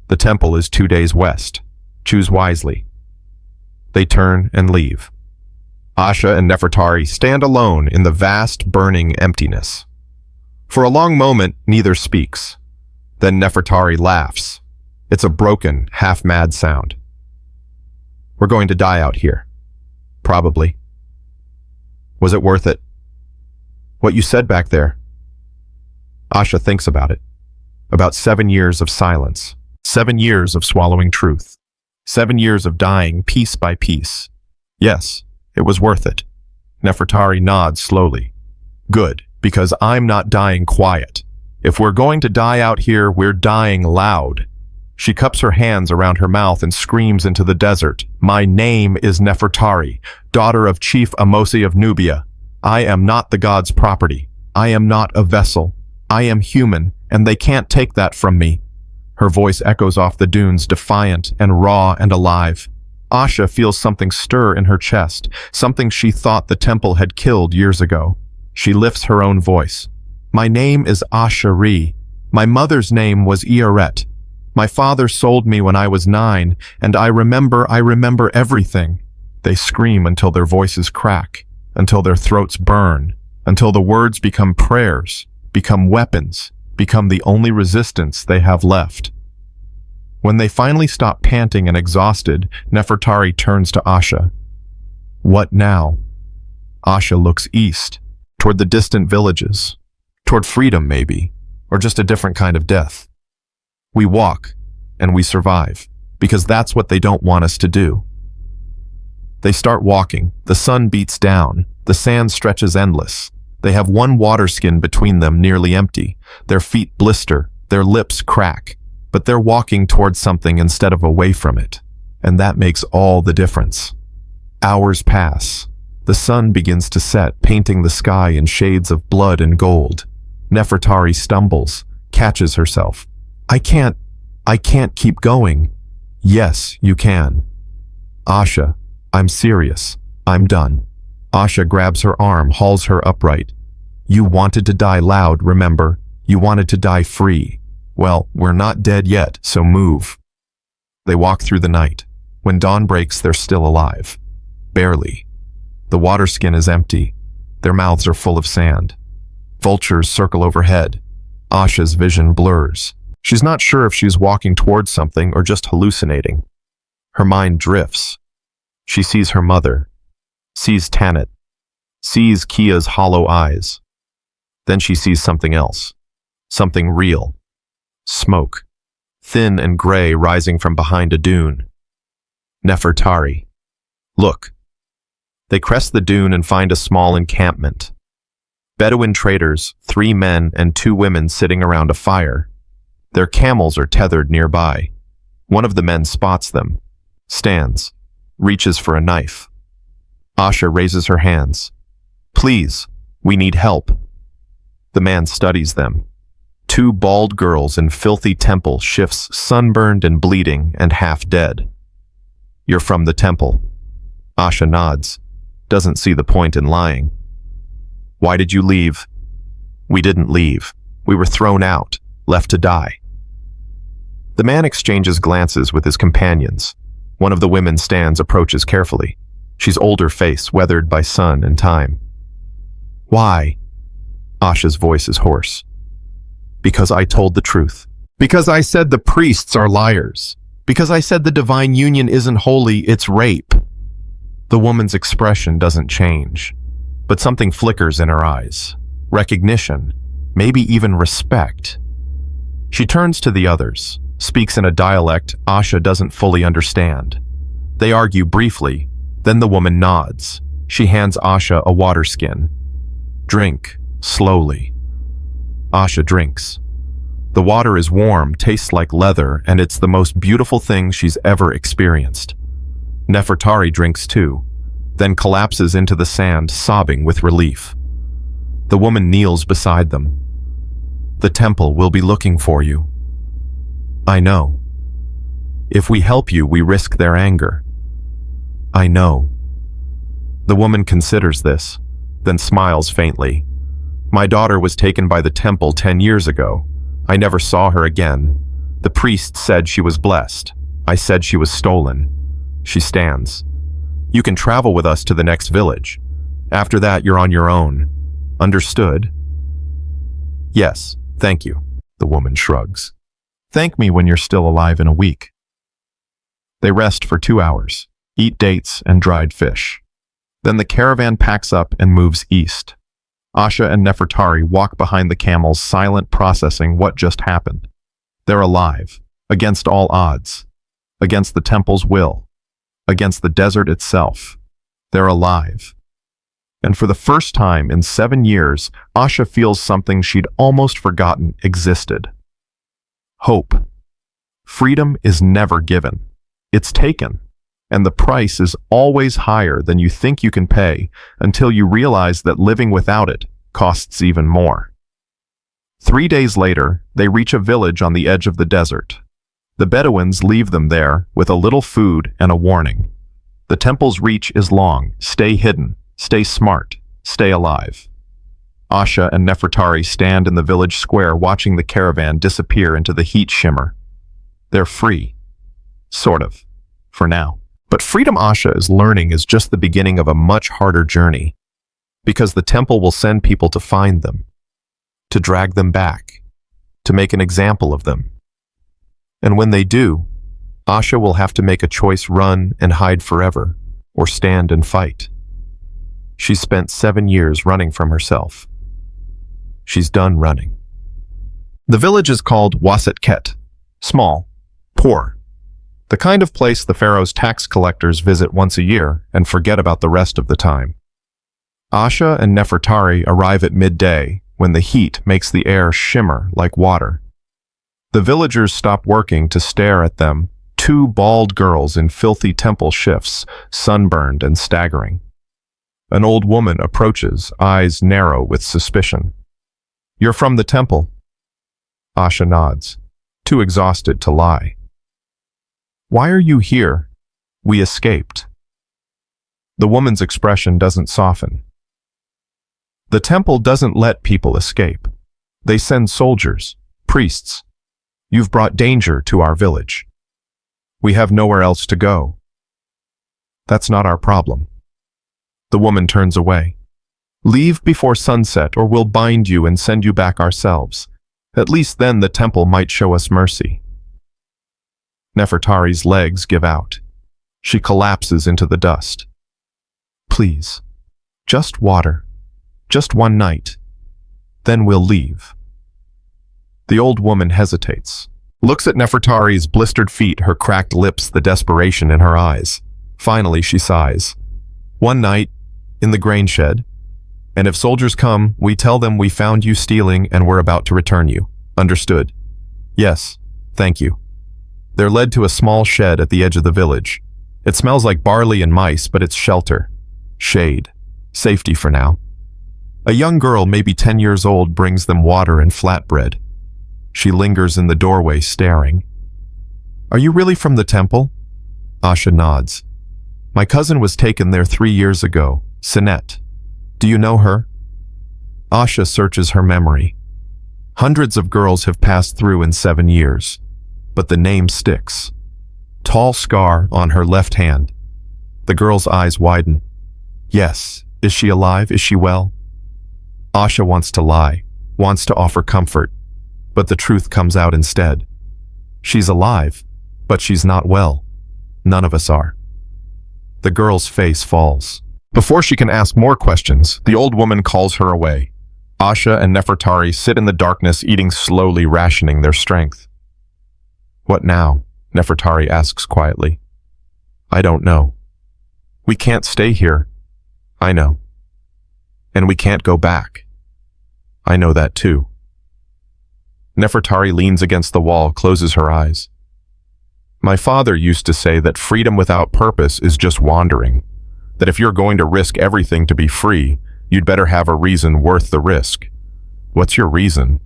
The temple is 2 days west. Choose wisely. They turn and leave. Asha and Nefertari stand alone in the vast, burning emptiness. For a long moment, neither speaks. Then Nefertari laughs. It's a broken, half-mad sound. We're going to die out here. Probably. Was it worth it? What you said back there? Asha thinks about it. About 7 years of silence. 7 years of swallowing truth. 7 years of dying piece by piece. Yes, it was worth it. Nefertari nods slowly. Good, because I'm not dying quiet. If we're going to die out here, we're dying loud. She cups her hands around her mouth and screams into the desert. My name is Nefertari, daughter of Chief Amosi of Nubia. I am not the god's property. I am not a vessel. I am human, and they can't take that from me. Her voice echoes off the dunes, defiant and raw and alive. Asha feels something stir in her chest, something she thought the temple had killed years ago. She lifts her own voice. My name is Asha-Re. My mother's name was Ioret. My father sold me when I was 9, and I remember everything. They scream until their voices crack, until their throats burn, until the words become prayers, become weapons, become the only resistance they have left. When they finally stop panting and exhausted, Nefertari turns to Asha. What now? Asha looks east, toward the distant villages, toward freedom maybe, or just a different kind of death. We walk, and we survive, because that's what they don't want us to do. They start walking, the sun beats down, the sand stretches endless. They have one water skin between them nearly empty. Their feet blister, their lips crack, but they're walking towards something instead of away from it. And that makes all the difference. Hours pass. The sun begins to set, painting the sky in shades of blood and gold. Nefertari stumbles, catches herself. I can't keep going. Yes, you can. Asha, I'm serious. I'm done. Asha grabs her arm, hauls her upright. You wanted to die loud, remember? You wanted to die free. Well, we're not dead yet, so move. They walk through the night. When dawn breaks, they're still alive. Barely. The water skin is empty. Their mouths are full of sand. Vultures circle overhead. Asha's vision blurs. She's not sure if she's walking towards something or just hallucinating. Her mind drifts. She sees her mother, sees Tanit, sees Kia's hollow eyes. Then she sees something else, something real. Smoke, thin and gray rising from behind a dune. Nefertari. Look. They crest the dune and find a small encampment. Bedouin traders, 3 men and 2 women sitting around a fire. Their camels are tethered nearby. One of the men spots them, stands, reaches for a knife. Asha raises her hands. Please, we need help. The man studies them. 2 bald girls in filthy temple shifts, sunburned and bleeding and half dead. You're from the temple. Asha nods, doesn't see the point in lying. Why did you leave? We didn't leave. We were thrown out, left to die. The man exchanges glances with his companions. One of the women stands, approaches carefully. She's older face, weathered by sun and time. Why? Asha's voice is hoarse. Because I told the truth. Because I said the priests are liars. Because I said the divine union isn't holy, it's rape. The woman's expression doesn't change, but something flickers in her eyes. Recognition, maybe even respect. She turns to the others, speaks in a dialect Asha doesn't fully understand. They argue briefly, then the woman nods. She hands Asha a water skin. Drink, slowly. Asha drinks. The water is warm, tastes like leather, and it's the most beautiful thing she's ever experienced. Nefertari drinks too, then collapses into the sand, sobbing with relief. The woman kneels beside them. The temple will be looking for you. I know. If we help you, we risk their anger. I know. The woman considers this, then smiles faintly. My daughter was taken by the temple 10 years ago. I never saw her again. The priest said she was blessed. I said she was stolen. She stands. You can travel with us to the next village. After that, you're on your own. Understood? Yes, thank you, the woman shrugs. Thank me when you're still alive in a week. They rest for 2 hours, eat dates and dried fish. Then the caravan packs up and moves east. Asha and Nefertari walk behind the camels, silent, processing what just happened. They're alive, against all odds, against the temple's will, against the desert itself. They're alive. And for the first time in 7 years, Asha feels something she'd almost forgotten existed. Hope. Freedom is never given. It's taken. And the price is always higher than you think you can pay until you realize that living without it costs even more. 3 days later, they reach a village on the edge of the desert. The Bedouins leave them there with a little food and a warning. The temple's reach is long. Stay hidden. Stay smart. Stay alive. Asha and Nefertari stand in the village square watching the caravan disappear into the heat shimmer. They're free. Sort of. For now. But freedom, Asha is learning, is just the beginning of a much harder journey, because the temple will send people to find them, to drag them back, to make an example of them. And when they do, Asha will have to make a choice: run and hide forever, or stand and fight. She's spent 7 years running from herself. She's done running. The village is called Waset Ket, small, poor. The kind of place the pharaoh's tax collectors visit once a year and forget about the rest of the time. Asha and Nefertari arrive at midday when the heat makes the air shimmer like water. The villagers stop working to stare at them, 2 bald girls in filthy temple shifts, sunburned and staggering. An old woman approaches, eyes narrow with suspicion. "You're from the temple?" Asha nods, too exhausted to lie. "Why are you here?" "We escaped." The woman's expression doesn't soften. The temple doesn't let people escape. They send soldiers, priests. You've brought danger to our village. We have nowhere else to go. That's not our problem. The woman turns away. "Leave before sunset or we'll bind you and send you back ourselves. At least then the temple might show us mercy." Nefertari's legs give out. She collapses into the dust. "Please, just water. Just one night. Then we'll leave." The old woman hesitates, looks at Nefertari's blistered feet, her cracked lips, the desperation in her eyes. Finally, she sighs. "One night, in the grain shed. And if soldiers come, we tell them we found you stealing and we're about to return you. Understood?" "Yes, thank you." They're led to a small shed at the edge of the village. It smells like barley and mice, but it's shelter, shade, safety for now. A young girl, maybe 10 years old, brings them water and flatbread. She lingers in the doorway, staring. "Are you really from the temple?" Asha nods. "My cousin was taken there 3 years ago, Sinet. Do you know her?" Asha searches her memory. Hundreds of girls have passed through in 7 years. But the name sticks. Tall scar on her left hand. The girl's eyes widen. "Yes, is she alive? Is she well?" Asha wants to lie, wants to offer comfort, but the truth comes out instead. She's alive, but she's not well. None of us are. The girl's face falls. Before she can ask more questions, the old woman calls her away. Asha and Nefertari sit in the darkness, eating slowly, rationing their strength. "What now?" Nefertari asks quietly. "I don't know. We can't stay here." "I know. And we can't go back." "I know that too." Nefertari leans against the wall, closes her eyes. "My father used to say that freedom without purpose is just wandering. That if you're going to risk everything to be free, you'd better have a reason worth the risk." "What's your reason?"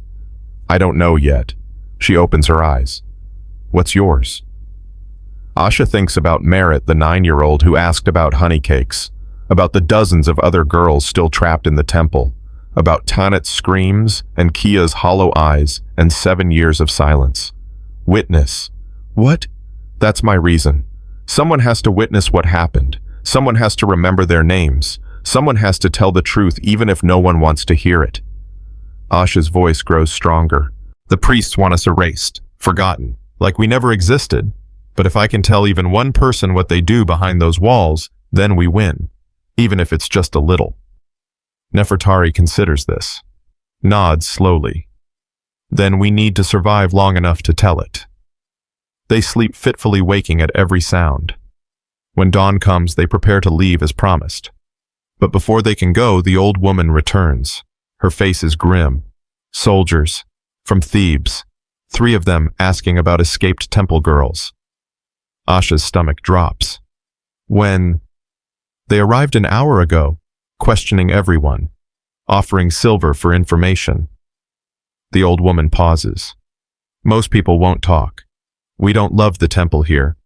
"I don't know yet." She opens her eyes. "What's yours?" Asha thinks about Merit, the 9-year-old who asked about honey cakes, about the dozens of other girls still trapped in the temple, about Tanit's screams and Kia's hollow eyes and 7 years of silence. Witness. What? That's my reason. Someone has to witness what happened. Someone has to remember their names. Someone has to tell the truth even if no one wants to hear it. Asha's voice grows stronger. "The priests want us erased. Forgotten. Like we never existed. But if I can tell even one person what they do behind those walls, then we win. Even if it's just a little. Nefertari considers this. Nods slowly. Then we need to survive long enough to tell it. They sleep fitfully, waking at every sound. When dawn comes, they prepare to leave as promised. But before they can go, the old woman returns. Her face is grim. Soldiers, from Thebes, 3 of them asking about escaped temple girls. Asha's stomach drops. When they arrived an hour ago, questioning everyone, offering silver for information. The old woman pauses. Most people won't talk. We don't love the temple here.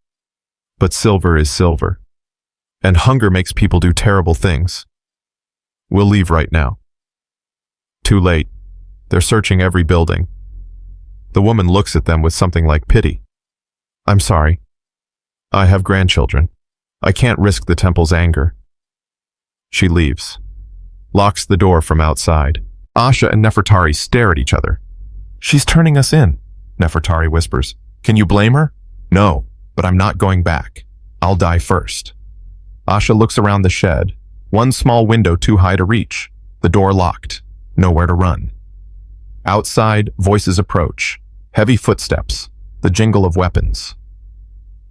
But silver is silver. And hunger makes people do terrible things. We'll leave right now. Too late. They're searching every building. The woman looks at them with something like pity. I'm sorry. I have grandchildren. I can't risk the temple's anger. She leaves. Locks the door from outside. Asha and Nefertari stare at each other. She's turning us in, Nefertari whispers. Can you blame her? No, but I'm not going back. I'll die first. Asha looks around the shed. One small window too high to reach. The door locked. Nowhere to run. Outside, voices approach. Heavy footsteps. The jingle of weapons.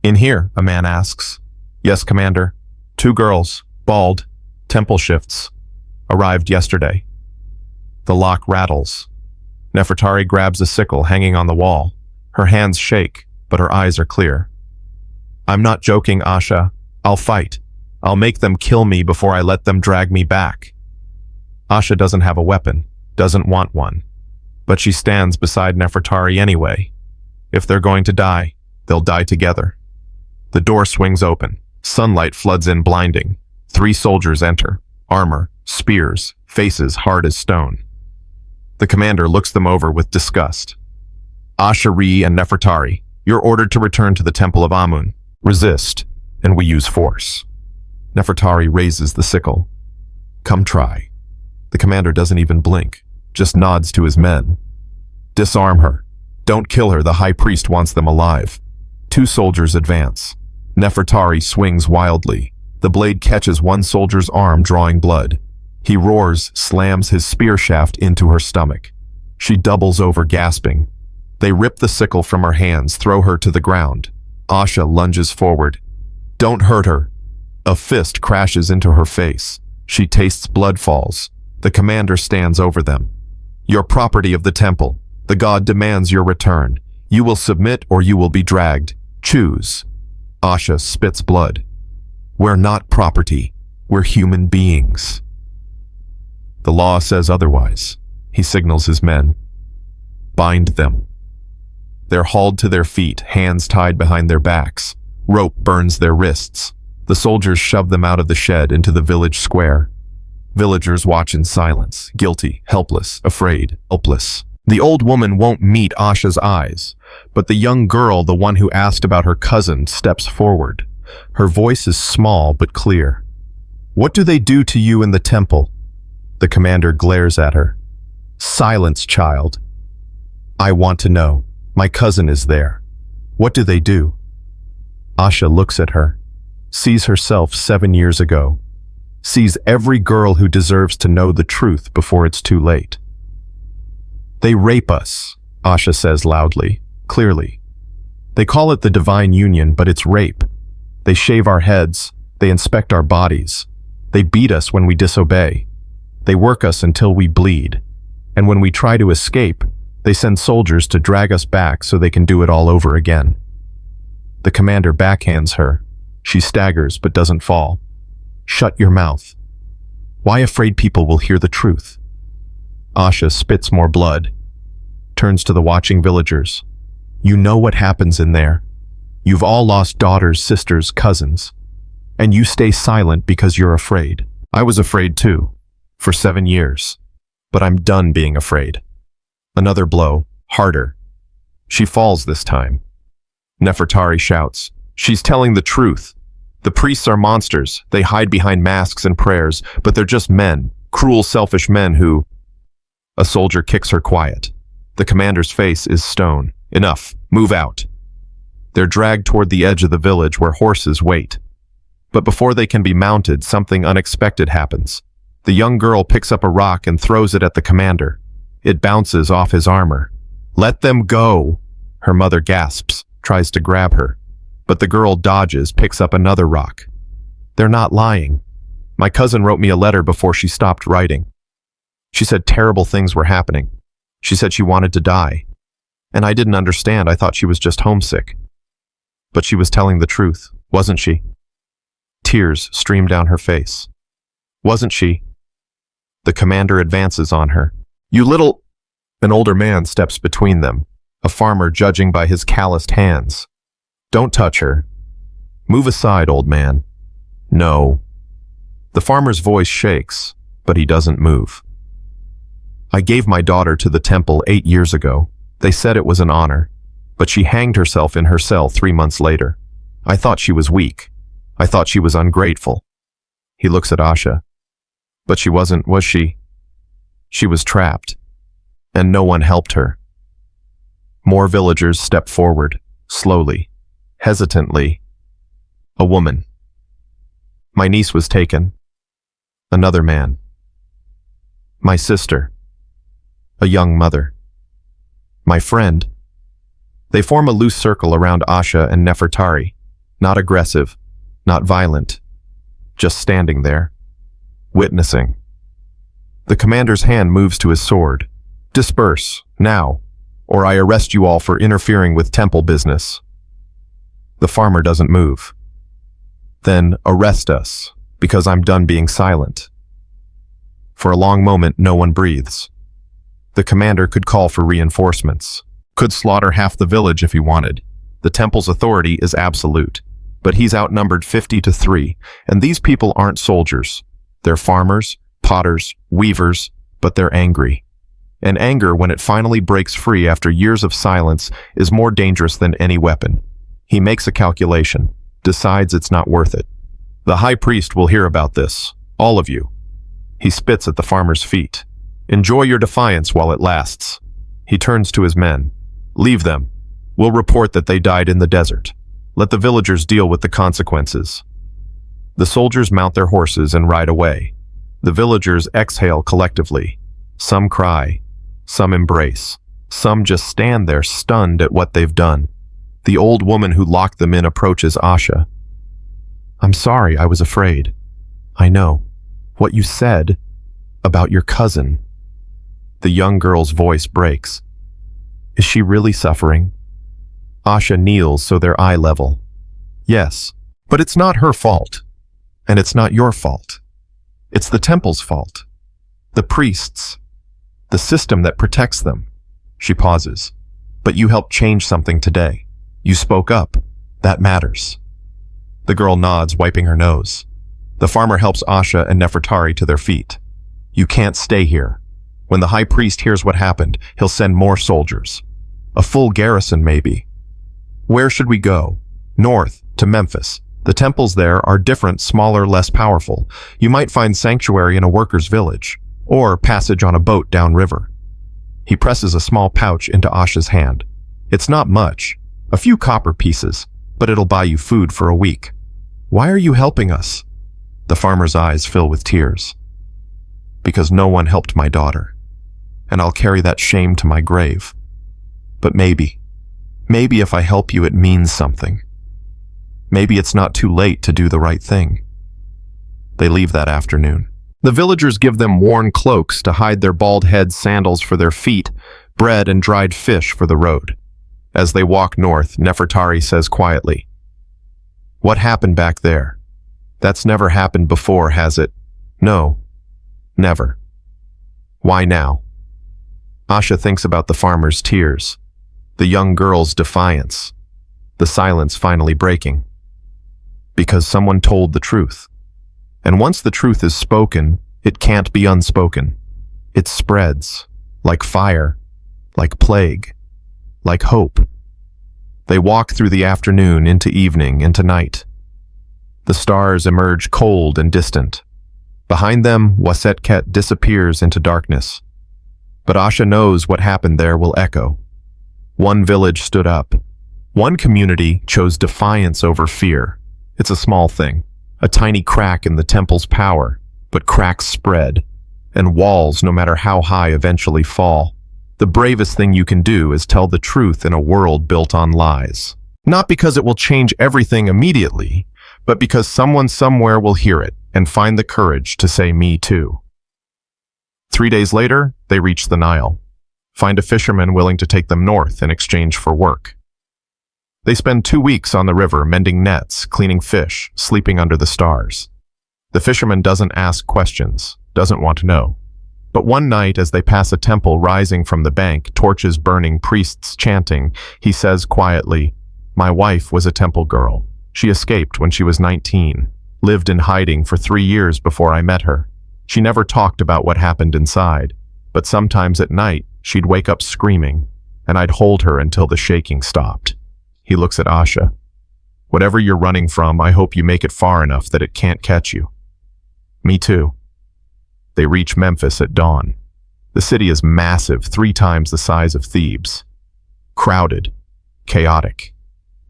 In here, a man asks. Yes, Commander. 2 girls, bald, temple shifts. Arrived yesterday. The lock rattles. Nefertari grabs a sickle hanging on the wall. Her hands shake, but her eyes are clear. I'm not joking, Asha. I'll fight. I'll make them kill me before I let them drag me back. Asha doesn't have a weapon, doesn't want one. But she stands beside Nefertari anyway. If they're going to die, they'll die together. The door swings open. Sunlight floods in blinding. 3 soldiers enter. Armor, spears, faces hard as stone. The commander looks them over with disgust. Asha-Re and Nefertari, you're ordered to return to the Temple of Amun. Resist, and we use force. Nefertari raises the sickle. Come try. The commander doesn't even blink, just nods to his men. Disarm her. Don't kill her, the high priest wants them alive. 2 soldiers advance. Nefertari swings wildly. The blade catches one soldier's arm, drawing blood. He roars, slams his spear shaft into her stomach. She doubles over, gasping. They rip the sickle from her hands, throw her to the ground. Asha lunges forward. Don't hurt her. A fist crashes into her face. She tastes blood, falls. The commander stands over them. You're property of the temple. The god demands your return. You will submit or you will be dragged. Choose. Asha spits blood. We're not property. We're human beings. The law says otherwise. He signals his men. Bind them. They're hauled to their feet, hands tied behind their backs. Rope burns their wrists. The soldiers shove them out of the shed into the village square. Villagers watch in silence, guilty, helpless, afraid, helpless. The old woman won't meet Asha's eyes, but the young girl, the one who asked about her cousin, steps forward. Her voice is small but clear. What do they do to you in the temple? The commander glares at her. Silence, child. I want to know. My cousin is there. What do they do? Asha looks at her, sees herself 7 years ago, sees every girl who deserves to know the truth before it's too late. They rape us, Asha says loudly, clearly. They call it the divine union, but it's rape. They shave our heads, they inspect our bodies. They beat us when we disobey. They work us until we bleed. And when we try to escape, they send soldiers to drag us back so they can do it all over again. The commander backhands her. She staggers but doesn't fall. Shut your mouth. Why afraid people will hear the truth? Asha spits more blood, turns to the watching villagers. You know what happens in there. You've all lost daughters, sisters, cousins. And you stay silent because you're afraid. I was afraid too, for 7 years. But I'm done being afraid. Another blow, harder. She falls this time. Nefertari shouts, she's telling the truth. The priests are monsters. They hide behind masks and prayers, but they're just men, cruel, selfish men who... A soldier kicks her quiet. The commander's face is stone. Enough. Move out. They're dragged toward the edge of the village where horses wait. But before they can be mounted, something unexpected happens. The young girl picks up a rock and throws it at the commander. It bounces off his armor. Let them go! Her mother gasps, tries to grab her. But the girl dodges, picks up another rock. They're not lying. My cousin wrote me a letter before she stopped writing. She said terrible things were happening. She said she wanted to die. And I didn't understand. I thought she was just homesick. But she was telling the truth, wasn't she? Tears stream down her face. Wasn't she? The commander advances on her. You little... An older man steps between them, a farmer judging by his calloused hands. Don't touch her. Move aside, old man. No. The farmer's voice shakes, but he doesn't move. I gave my daughter to the temple 8 years ago. They said it was an honor, but she hanged herself in her cell 3 months later. I thought she was weak. I thought she was ungrateful. He looks at Asha. But she wasn't, was she? She was trapped, and no one helped her. More villagers step forward, slowly, hesitantly. A woman. My niece was taken. Another man. My sister. A young mother. My friend. They form a loose circle around Asha and Nefertari, not aggressive, not violent, just standing there, witnessing. The commander's hand moves to his sword. Disperse, now, or I arrest you all for interfering with temple business. The farmer doesn't move. Then arrest us, because I'm done being silent. For a long moment, no one breathes. The commander could call for reinforcements, could slaughter half the village if he wanted. The temple's authority is absolute, but he's outnumbered 50-3, and these people aren't soldiers. They're farmers, potters, weavers, but they're angry. And anger, when it finally breaks free after years of silence, is more dangerous than any weapon. He makes a calculation, decides it's not worth it. The high priest will hear about this, all of you. He spits at the farmer's feet. Enjoy your defiance while it lasts. He turns to his men. Leave them. We'll report that they died in the desert. Let the villagers deal with the consequences. The soldiers mount their horses and ride away. The villagers exhale collectively. Some cry. Some embrace. Some just stand there stunned at what they've done. The old woman who locked them in approaches Asha. I'm sorry, I was afraid. I know. What you said about your cousin. The young girl's voice breaks. Is she really suffering? Asha kneels so they're eye level. Yes, but it's not her fault. And it's not your fault. It's the temple's fault. The priests. The system that protects them. She pauses. But you helped change something today. You spoke up. That matters. The girl nods, wiping her nose. The farmer helps Asha and Nefertari to their feet. You can't stay here. When the high priest hears what happened, he'll send more soldiers. A full garrison, maybe. Where should we go? North, to Memphis. The temples there are different, smaller, less powerful. You might find sanctuary in a worker's village, or passage on a boat downriver. He presses a small pouch into Asha's hand. It's not much, a few copper pieces, but it'll buy you food for a week. Why are you helping us? The farmer's eyes fill with tears. Because no one helped my daughter, and I'll carry that shame to my grave. But maybe if I help you, it means something. Maybe it's not too late to do the right thing. They leave that afternoon. The villagers give them worn cloaks to hide their bald heads, sandals for their feet, bread and dried fish for the road. As they walk north, Nefertari says quietly, What happened back there? That's never happened before, has it? No, never. Why now? Asha thinks about the farmer's tears, the young girl's defiance, the silence finally breaking. Because someone told the truth. And once the truth is spoken, it can't be unspoken. It spreads, like fire, like plague, like hope. They walk through the afternoon, into evening, into night. The stars emerge cold and distant. Behind them, Wasetket disappears into darkness. But Asha knows what happened there will echo. One village stood up. One community chose defiance over fear. It's a small thing, a tiny crack in the temple's power, but cracks spread, and walls, no matter how high, eventually fall. The bravest thing you can do is tell the truth in a world built on lies. Not because it will change everything immediately, but because someone somewhere will hear it and find the courage to say me too. 3 days later, they reach the Nile. Find a fisherman willing to take them north in exchange for work. They spend 2 weeks on the river mending nets, cleaning fish, sleeping under the stars. The fisherman doesn't ask questions, doesn't want to know. But one night, as they pass a temple rising from the bank, torches burning, priests chanting, he says quietly, "My wife was a temple girl. She escaped when she was 19, lived in hiding for 3 years before I met her. She never talked about what happened inside, but sometimes at night, she'd wake up screaming, and I'd hold her until the shaking stopped." He looks at Asha. "Whatever you're running from, I hope you make it far enough that it can't catch you." "Me too." They reach Memphis at dawn. The city is massive, 3 times the size of Thebes. Crowded, chaotic,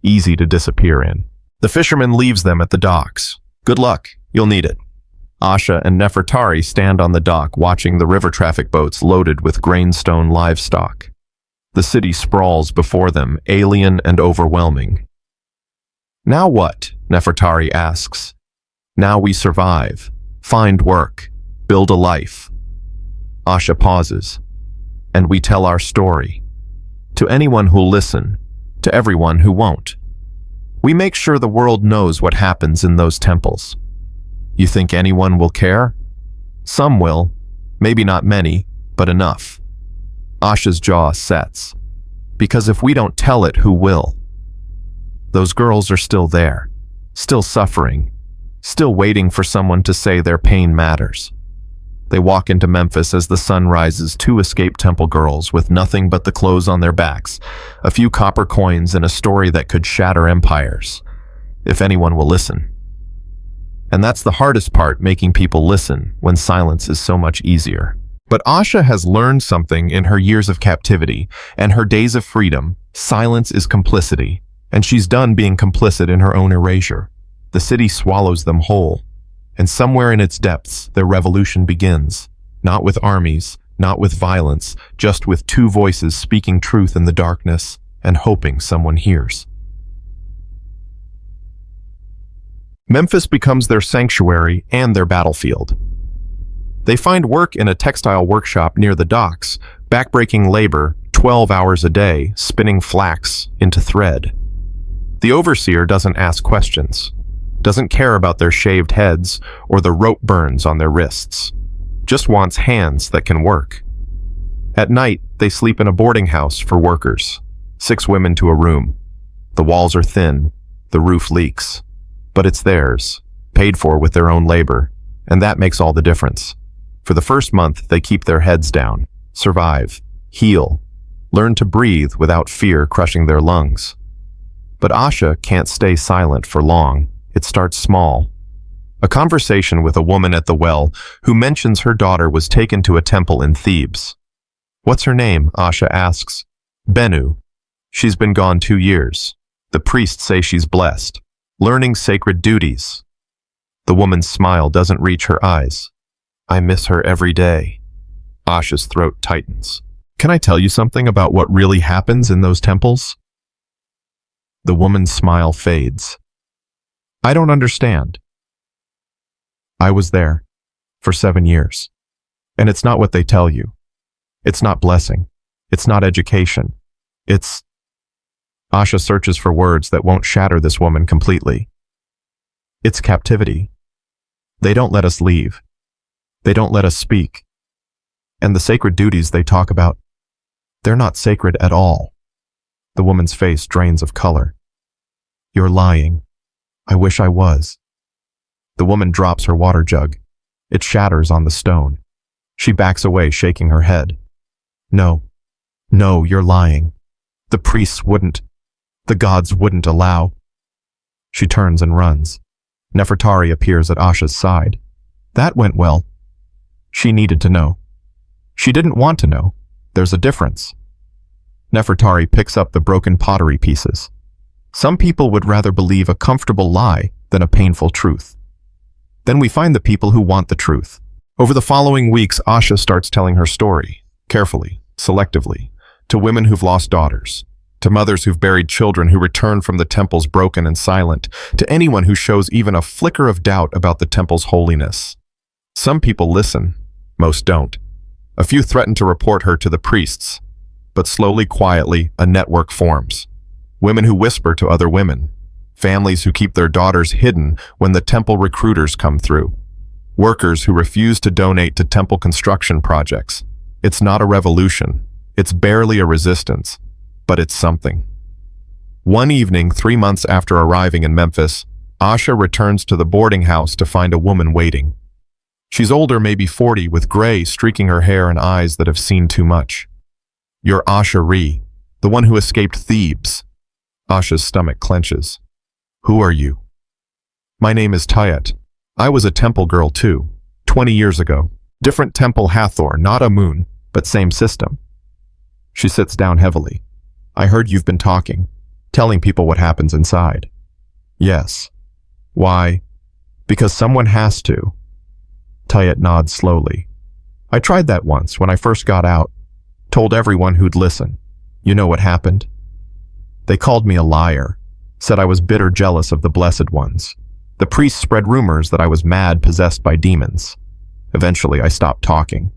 easy to disappear in. The fisherman leaves them at the docks. "Good luck, you'll need it." Asha and Nefertari stand on the dock watching the river traffic boats loaded with grainstone livestock. The city sprawls before them, alien and overwhelming. "Now what?" Nefertari asks. "Now we survive, find work, build a life." Asha pauses, "And we tell our story. To anyone who'll listen, to everyone who won't. We make sure the world knows what happens in those temples." "You think anyone will care?" "Some will, maybe not many, but enough." Asha's jaw sets. "Because if we don't tell it, who will?" Those girls are still there, still suffering, still waiting for someone to say their pain matters. They walk into Memphis as the sun rises, 2 escaped temple girls with nothing but the clothes on their backs, a few copper coins and a story that could shatter empires, if anyone will listen. And that's the hardest part, making people listen when silence is so much easier. But Asha has learned something in her years of captivity and her days of freedom. Silence is complicity, and she's done being complicit in her own erasure. The city swallows them whole, and somewhere in its depths, their revolution begins. Not with armies, not with violence, just with 2 voices speaking truth in the darkness and hoping someone hears. Memphis becomes their sanctuary and their battlefield. They find work in a textile workshop near the docks, backbreaking labor, 12 hours a day, spinning flax into thread. The overseer doesn't ask questions, doesn't care about their shaved heads or the rope burns on their wrists, just wants hands that can work. At night, they sleep in a boarding house for workers, 6 women to a room. The walls are thin, the roof leaks, but it's theirs, paid for with their own labor, and that makes all the difference. For the first month, they keep their heads down, survive, heal, learn to breathe without fear crushing their lungs. But Asha can't stay silent for long. It starts small. A conversation with a woman at the well who mentions her daughter was taken to a temple in Thebes. "What's her name?" Asha asks. "Bennu. She's been gone 2 years. The priests say she's blessed, learning sacred duties." The woman's smile doesn't reach her eyes. "I miss her every day." Asha's throat tightens. "Can I tell you something about what really happens in those temples?" The woman's smile fades. "I don't understand. I was there for 7 years. And it's not what they tell you. It's not blessing. It's not education. It's..." Asha searches for words that won't shatter this woman completely. "It's captivity. They don't let us leave. They don't let us speak. And the sacred duties they talk about, they're not sacred at all." The woman's face drains of color. "You're lying. I wish I was." The woman drops her water jug. It shatters on the stone. She backs away, shaking her head. "No. No, you're lying. The priests wouldn't. The gods wouldn't allow." She turns and runs. Nefertari appears at Asha's side. "That went well." She needed to know. She didn't want to know. There's a difference. Nefertari picks up the broken pottery pieces. Some people would rather believe a comfortable lie than a painful truth. Then we find the people who want the truth. Over the following weeks, Asha starts telling her story, carefully, selectively, to women who've lost daughters, to mothers who've buried children who return from the temples broken and silent, to anyone who shows even a flicker of doubt about the temple's holiness. Some people listen, most don't. A few threaten to report her to the priests, but slowly, quietly, a network forms. Women who whisper to other women, families who keep their daughters hidden when the temple recruiters come through, workers who refuse to donate to temple construction projects. It's not a revolution, it's barely a resistance, but it's something. One evening, 3 months after arriving in Memphis, Asha returns to the boarding house to find a woman waiting. She's older, maybe 40, with gray streaking her hair and eyes that have seen too much. "You're Asha-Re, the one who escaped Thebes." Asha's stomach clenches. "Who are you?" "My name is Tayet. I was a temple girl too, 20 years ago. Different temple Hathor, not Amun, but same system." She sits down heavily. "I heard you've been talking, telling people what happens inside." "Yes." "Why?" "Because someone has to." Tayet nods slowly. "I tried that once when I first got out. Told everyone who'd listen. You know what happened? They called me a liar, said I was bitter jealous of the blessed ones. The priests spread rumors that I was mad, possessed by demons. Eventually, I stopped talking,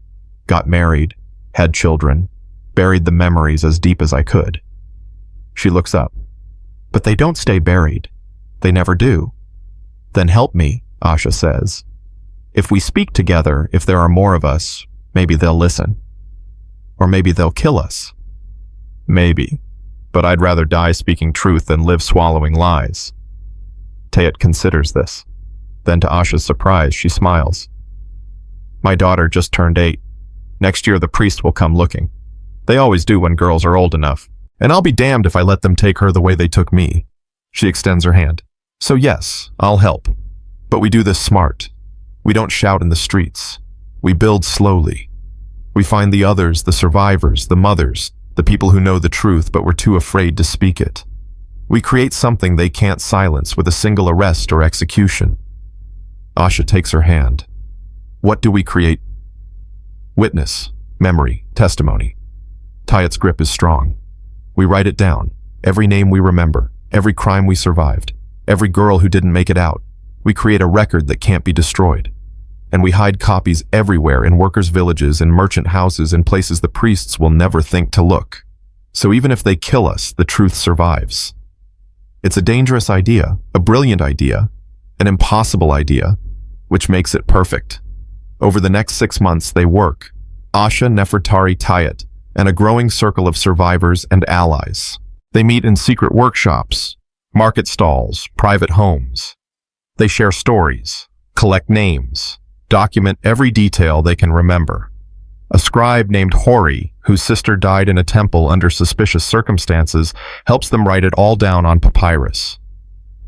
got married, had children, buried the memories as deep as I could." She looks up. "But they don't stay buried. They never do." "Then help me," Asha says. "If we speak together, if there are more of us, maybe they'll listen. Or maybe they'll kill us." "Maybe. But I'd rather die speaking truth than live swallowing lies." Tayet considers this. Then to Asha's surprise, she smiles. "My daughter just turned 8. Next year the priest will come looking. They always do when girls are old enough. And I'll be damned if I let them take her the way they took me." She extends her hand. "So yes, I'll help. But we do this smart. We don't shout in the streets. We build slowly. We find the others, the survivors, the mothers, the people who know the truth but were too afraid to speak it. We create something they can't silence with a single arrest or execution." Asha takes her hand. "What do we create?" "Witness, memory, testimony." Tayet's grip is strong. "We write it down, every name we remember, every crime we survived, every girl who didn't make it out. We create a record that can't be destroyed. And we hide copies everywhere, in workers' villages, in merchant houses, in places the priests will never think to look. So even if they kill us, the truth survives." It's a dangerous idea, a brilliant idea, an impossible idea, which makes it perfect. Over the next 6 months, they work. Asha, Nefertari, Tayet, and a growing circle of survivors and allies. They meet in secret workshops, market stalls, private homes. They share stories, collect names, document every detail they can remember. A scribe named Hori, whose sister died in a temple under suspicious circumstances, helps them write it all down on papyrus.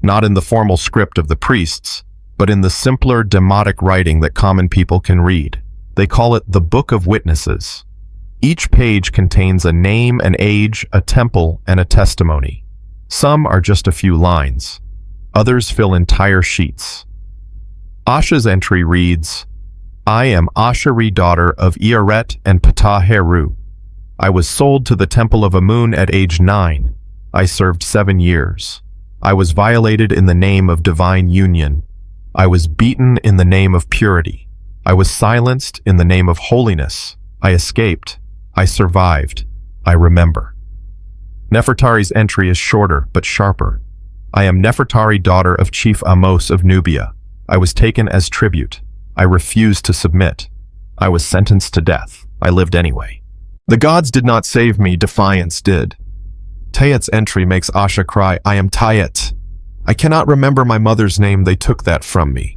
Not in the formal script of the priests, but in the simpler, demotic writing that common people can read. They call it the Book of Witnesses. Each page contains a name, an age, a temple, and a testimony. Some are just a few lines. Others fill entire sheets. Asha's entry reads, "I am Asha-Re, daughter of Ieret and Ptah-Heru. I was sold to the Temple of Amun at age 9. I served 7 years. I was violated in the name of divine union. I was beaten in the name of purity. I was silenced in the name of holiness. I escaped. I survived. I remember." Nefertari's entry is shorter but sharper. "I am Nefertari, daughter of Chief Amos of Nubia. I was taken as tribute. I refused to submit. I was sentenced to death. I lived anyway. The gods did not save me, Defiance did." Tayet's entry makes Asha cry, "I am Tayet. I cannot remember my mother's name, they took that from me.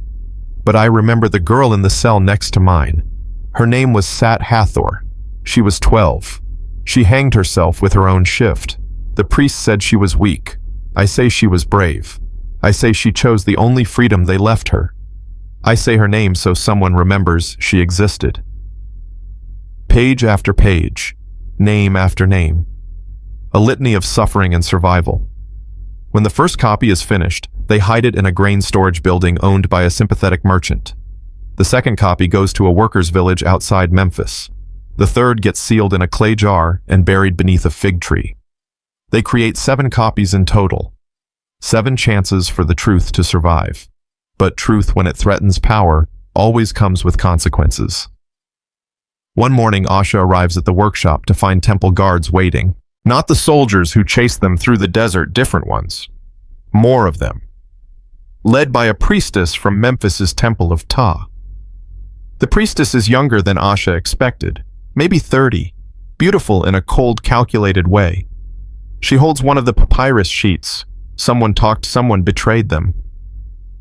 But I remember the girl in the cell next to mine. Her name was Sat Hathor. She was 12. She hanged herself with her own shift. The priest said she was weak. I say she was brave. I say she chose the only freedom they left her. I say her name so someone remembers she existed." Page after page, name after name. a litany of suffering and survival. When the first copy is finished, they hide it in a grain storage building owned by a sympathetic merchant. The second copy goes to a workers' village outside Memphis. The third gets sealed in a clay jar and buried beneath a fig tree. They create 7 copies in total. 7 chances for the truth to survive. But truth, when it threatens power, always comes with consequences. One morning, Asha arrives at the workshop to find temple guards waiting. Not the soldiers who chased them through the desert, different ones. More of them. Led by a priestess from Memphis's Temple of Ta. The priestess is younger than Asha expected, maybe 30, beautiful in a cold, calculated way. She holds one of the papyrus sheets. Someone talked, someone betrayed them.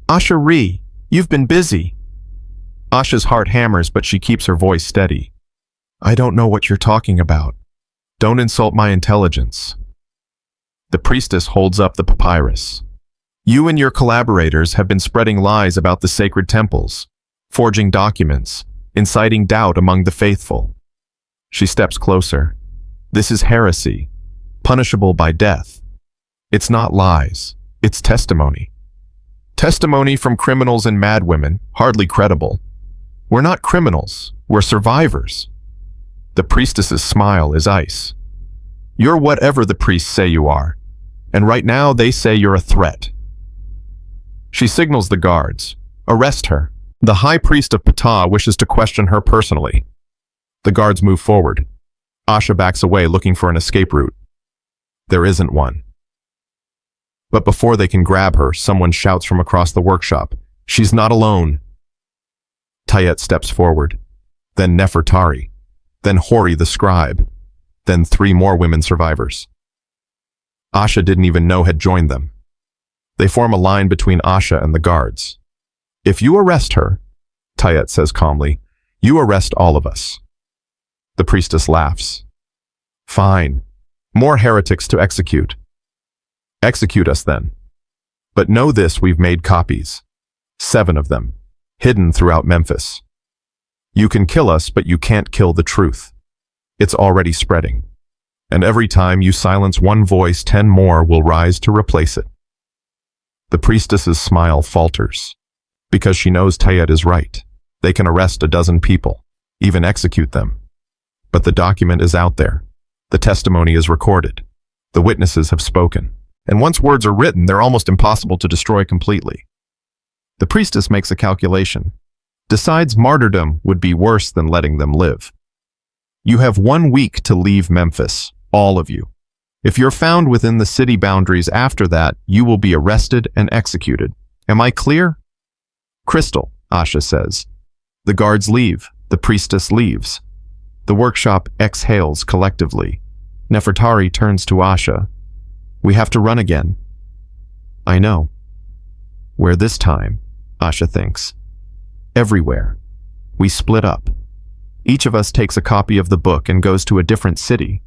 Asha-Re, you've been busy. Asha's heart hammers, but she keeps her voice steady. I don't know what you're talking about. Don't insult my intelligence. The priestess holds up the papyrus. You and your collaborators have been spreading lies about the sacred temples, forging documents, inciting doubt among the faithful. She steps closer. This is heresy, punishable by death. It's not lies, it's testimony. Testimony from criminals and madwomen, hardly credible. We're not criminals, we're survivors. The priestess's smile is ice. You're whatever the priests say you are, and right now they say you're a threat. She signals the guards. Arrest her. The high priest of Ptah wishes to question her personally. The guards move forward. Asha backs away, looking for an escape route. There isn't one. But before they can grab her, someone shouts from across the workshop. She's not alone. Tayet steps forward. Then Nefertari. Then Hori the scribe. Then 3 more women survivors. Asha didn't even know had joined them. They form a line between Asha and the guards. If you arrest her, Tayet says calmly, you arrest all of us. The priestess laughs. Fine. More heretics to execute. Execute us then. But know this, we've made copies. 7 of them, hidden throughout Memphis. You can kill us, but you can't kill the truth. It's already spreading. And every time you silence one voice, 10 more will rise to replace it. The priestess's smile falters. Because she knows Tayet is right. They can arrest a dozen people, even execute them. But the document is out there. The testimony is recorded. The witnesses have spoken. And once words are written, they're almost impossible to destroy completely. The priestess makes a calculation. Decides martyrdom would be worse than letting them live. You have 1 week to leave Memphis, all of you. If you're found within the city boundaries after that, you will be arrested and executed. Am I clear? Crystal, Asha says. The guards leave. The priestess leaves. The workshop exhales collectively. Nefertari turns to Asha. We have to run again. I know. Where this time, Asha thinks. Everywhere. We split up. Each of us takes a copy of the book and goes to a different city.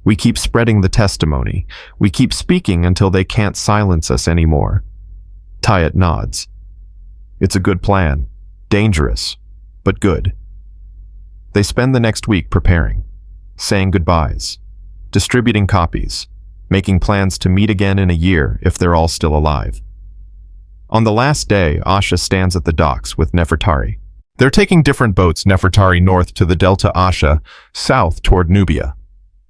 We keep spreading the testimony. We keep speaking until they can't silence us anymore. Tayet nods. It's a good plan. Dangerous, but good. They spend the next week preparing, saying goodbyes, distributing copies, making plans to meet again in a year if they're all still alive. On the last day, Asha stands at the docks with Nefertari. They're taking different boats, Nefertari north to the Delta, Asha south toward Nubia.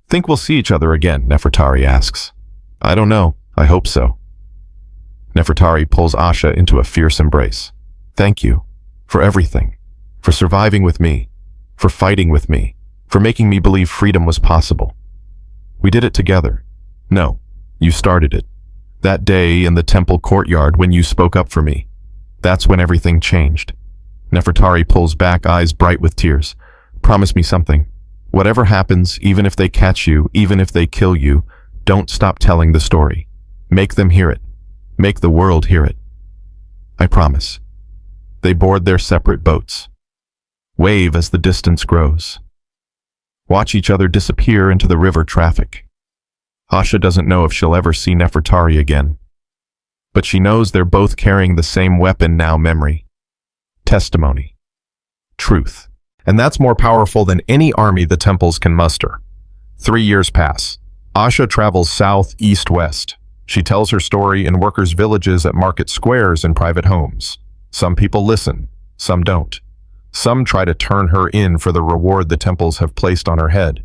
Think we'll see each other again, Nefertari asks. I don't know. I hope so. Nefertari pulls Asha into a fierce embrace. Thank you for everything, for surviving with me, for fighting with me, for making me believe freedom was possible. We did it together. No, you started it. That day in the temple courtyard when you spoke up for me. That's when everything changed. Nefertari pulls back, eyes bright with tears. Promise me something. Whatever happens, even if they catch you, even if they kill you, don't stop telling the story. Make them hear it. Make the world hear it. I promise. They board their separate boats. Wave as the distance grows. Watch each other disappear into the river traffic. Asha doesn't know if she'll ever see Nefertari again. But she knows they're both carrying the same weapon now, memory. Testimony. Truth. And that's more powerful than any army the temples can muster. 3 years pass. Asha travels south, east, west. She tells her story in workers' villages, at market squares, and private homes. Some people listen, some don't. Some try to turn her in for the reward the temples have placed on her head.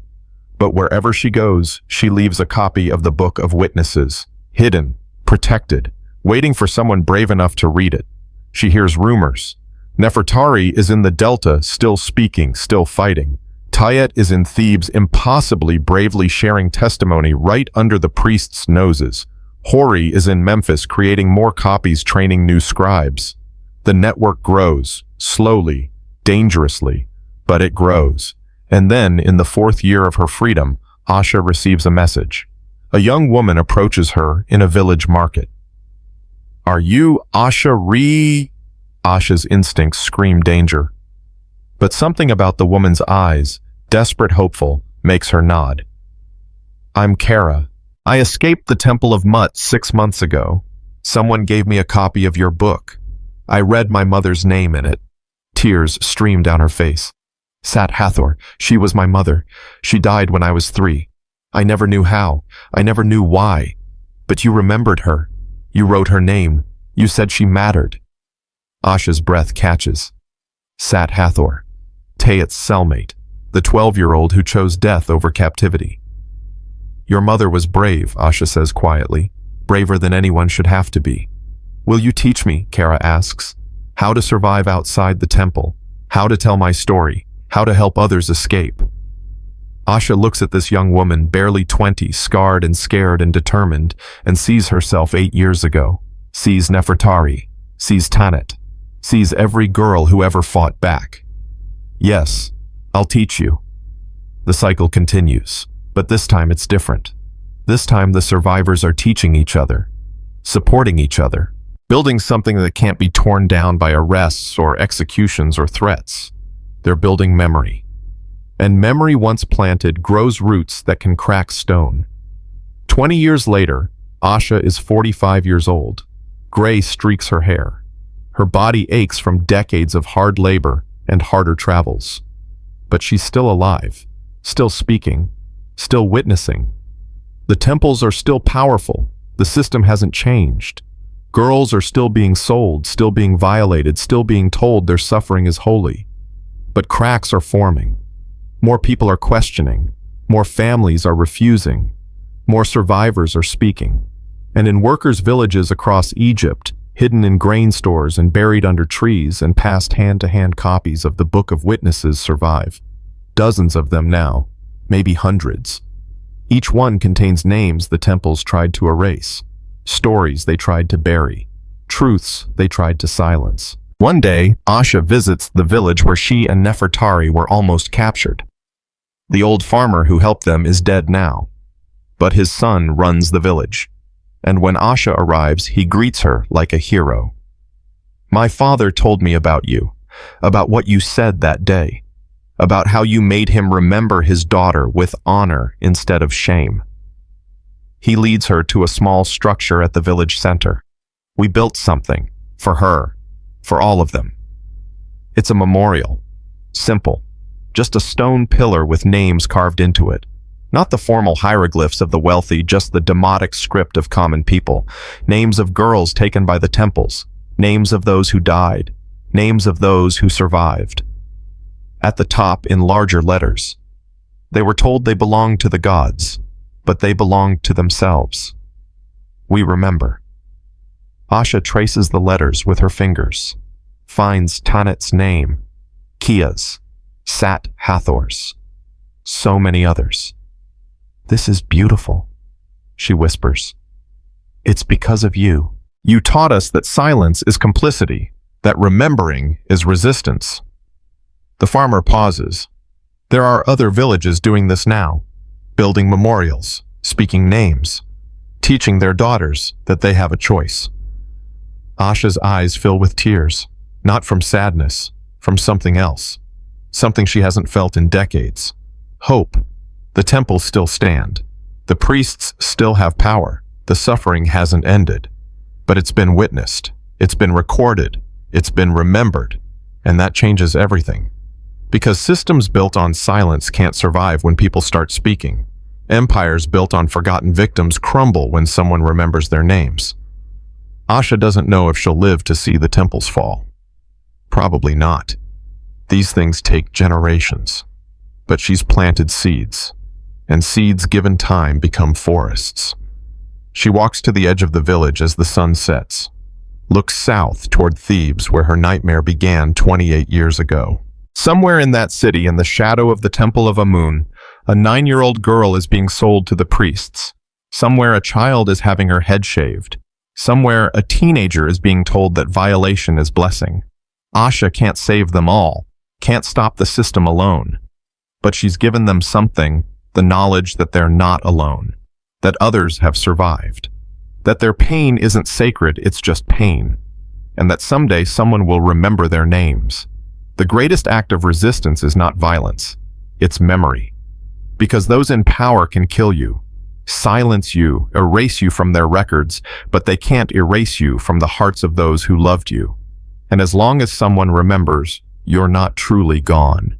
But wherever she goes, she leaves a copy of the Book of Witnesses, hidden, protected, waiting for someone brave enough to read it. She hears rumors. Nefertari is in the Delta, still speaking, still fighting. Tayet is in Thebes, impossibly bravely sharing testimony right under the priests' noses. Hori is in Memphis, creating more copies, training new scribes. The network grows, slowly, dangerously, but it grows. And then, in the 4th year of her freedom, Asha receives a message. A young woman approaches her in a village market. "Are you Asha-Re?" Asha's instincts scream danger. But something about the woman's eyes, desperate, hopeful, makes her nod. "I'm Kara. I escaped the Temple of Amun 6 months ago. Someone gave me a copy of your book. I read my mother's name in it." Tears stream down her face. "Sat Hathor, she was my mother. She died when I was 3. I never knew how. I never knew why. But you remembered her. You wrote her name. You said she mattered." Asha's breath catches. Sat Hathor, Tayet's cellmate, the 12-year-old who chose death over captivity. "Your mother was brave," Asha says quietly, "braver than anyone should have to be." "Will you teach me," Kara asks, "how to survive outside the temple, how to tell my story, how to help others escape?" Asha looks at this young woman, barely 20, scarred and scared and determined, and sees herself 8 years ago, sees Nefertari, sees Tanit, sees every girl who ever fought back. "Yes, I'll teach you." The cycle continues, but this time it's different. This time the survivors are teaching each other, supporting each other, building something that can't be torn down by arrests or executions or threats. They're building memory. And memory once planted grows roots that can crack stone. 20 years later, Asha is 45 years old. Gray streaks her hair. Her body aches from decades of hard labor and harder travels. But she's still alive, still speaking, still witnessing. The temples are still powerful. The system hasn't changed. Girls are still being sold, still being violated, still being told their suffering is holy. But cracks are forming. More people are questioning. More families are refusing. More survivors are speaking. And in workers' villages across Egypt, hidden in grain stores and buried under trees and passed hand-to-hand copies of the Book of Witnesses survive. Dozens of them now, maybe hundreds. Each one contains names the temples tried to erase, stories they tried to bury, truths they tried to silence. One day, Asha visits the village where she and Nefertari were almost captured. The old farmer who helped them is dead now, but his son runs the village. And when Asha arrives, he greets her like a hero. "My father told me about you, about what you said that day, about how you made him remember his daughter with honor instead of shame." He leads her to a small structure at the village center. "We built something, for her, for all of them." It's a memorial. Simple. Just a stone pillar with names carved into it. Not the formal hieroglyphs of the wealthy, just the demotic script of common people. Names of girls taken by the temples. Names of those who died. Names of those who survived. At the top, in larger letters. They were told they belonged to the gods, but they belonged to themselves. We remember. Asha traces the letters with her fingers, finds Tanit's name, Kia's, Sat Hathor's, so many others. "This is beautiful," she whispers. "It's because of you. You taught us that silence is complicity, that remembering is resistance." The farmer pauses. There are other villages doing this now, building memorials, speaking names, teaching their daughters that they have a choice. Asha's eyes fill with tears, not from sadness, from something else, something she hasn't felt in decades. Hope. The temples still stand. The priests still have power. The suffering hasn't ended. But it's been witnessed. It's been recorded. It's been remembered. And that changes everything. Because systems built on silence can't survive when people start speaking. Empires built on forgotten victims crumble when someone remembers their names. Asha doesn't know if she'll live to see the temples fall. Probably not. These things take generations. But she's planted seeds, and seeds given time become forests. She walks to the edge of the village as the sun sets, looks south toward Thebes where her nightmare began 28 years ago. Somewhere in that city, in the shadow of the Temple of Amun, a 9-year-old girl is being sold to the priests. Somewhere a child is having her head shaved. Somewhere a teenager is being told that violation is blessing. Asha can't save them all, can't stop the system alone. But she's given them something, the knowledge that they're not alone, that others have survived, that their pain isn't sacred, it's just pain, and that someday someone will remember their names. The greatest act of resistance is not violence, it's memory. Because those in power can kill you, silence you, erase you from their records, but they can't erase you from the hearts of those who loved you. And as long as someone remembers, you're not truly gone.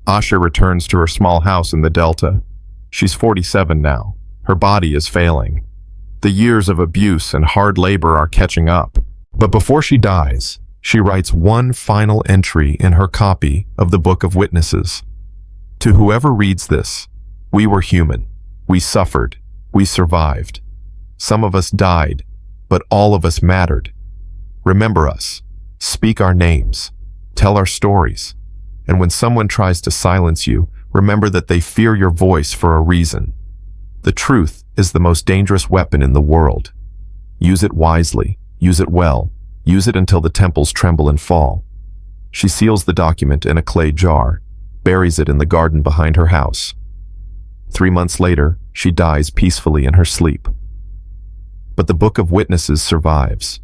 Asha returns to her small house in the Delta. She's 47 now. Her body is failing. The years of abuse and hard labor are catching up. But before she dies, she writes one final entry in her copy of the Book of Witnesses. To whoever reads this, we were human. We suffered. We survived. Some of us died, but all of us mattered. Remember us. Speak our names. Tell our stories. And when someone tries to silence you, remember that they fear your voice for a reason. The truth is the most dangerous weapon in the world. Use it wisely. Use it well. Use it until the temples tremble and fall. She seals the document in a clay jar, buries it in the garden behind her house. 3 months later, she dies peacefully in her sleep. But the Book of Witnesses survives.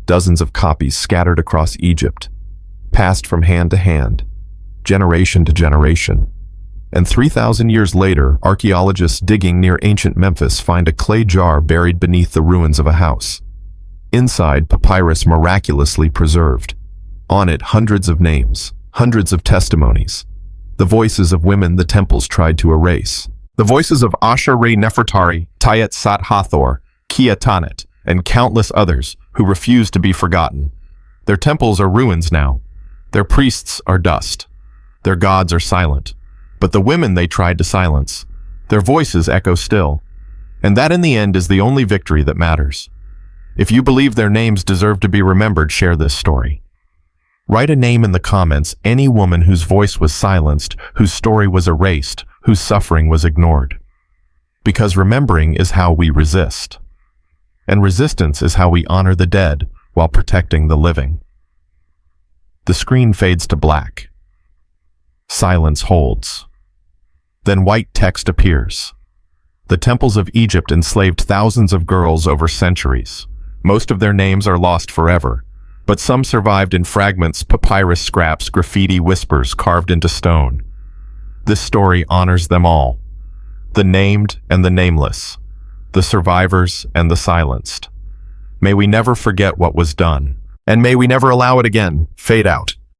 Dozens of copies scattered across Egypt, passed from hand to hand, generation to generation. And 3,000 years later, archaeologists digging near ancient Memphis find a clay jar buried beneath the ruins of a house. Inside, papyrus miraculously preserved. On it, hundreds of names, hundreds of testimonies. The voices of women the temples tried to erase. The voices of Asha-Re Nefertari, Tayet Sat Hathor, Kia Tanet, and countless others who refuse to be forgotten. Their temples are ruins now. Their priests are dust. Their gods are silent. But the women they tried to silence, their voices echo still. And that in the end is the only victory that matters. If you believe their names deserve to be remembered, share this story. Write a name in the comments, any woman whose voice was silenced, whose story was erased, whose suffering was ignored. Because remembering is how we resist. And resistance is how we honor the dead while protecting the living. The screen fades to black. Silence holds. Then white text appears. The temples of Egypt enslaved thousands of girls over centuries. Most of their names are lost forever, but some survived in fragments, papyrus scraps, graffiti whispers carved into stone. This story honors them all, the named and the nameless, the survivors and the silenced. May we never forget what was done, and may we never allow it again. Fade out.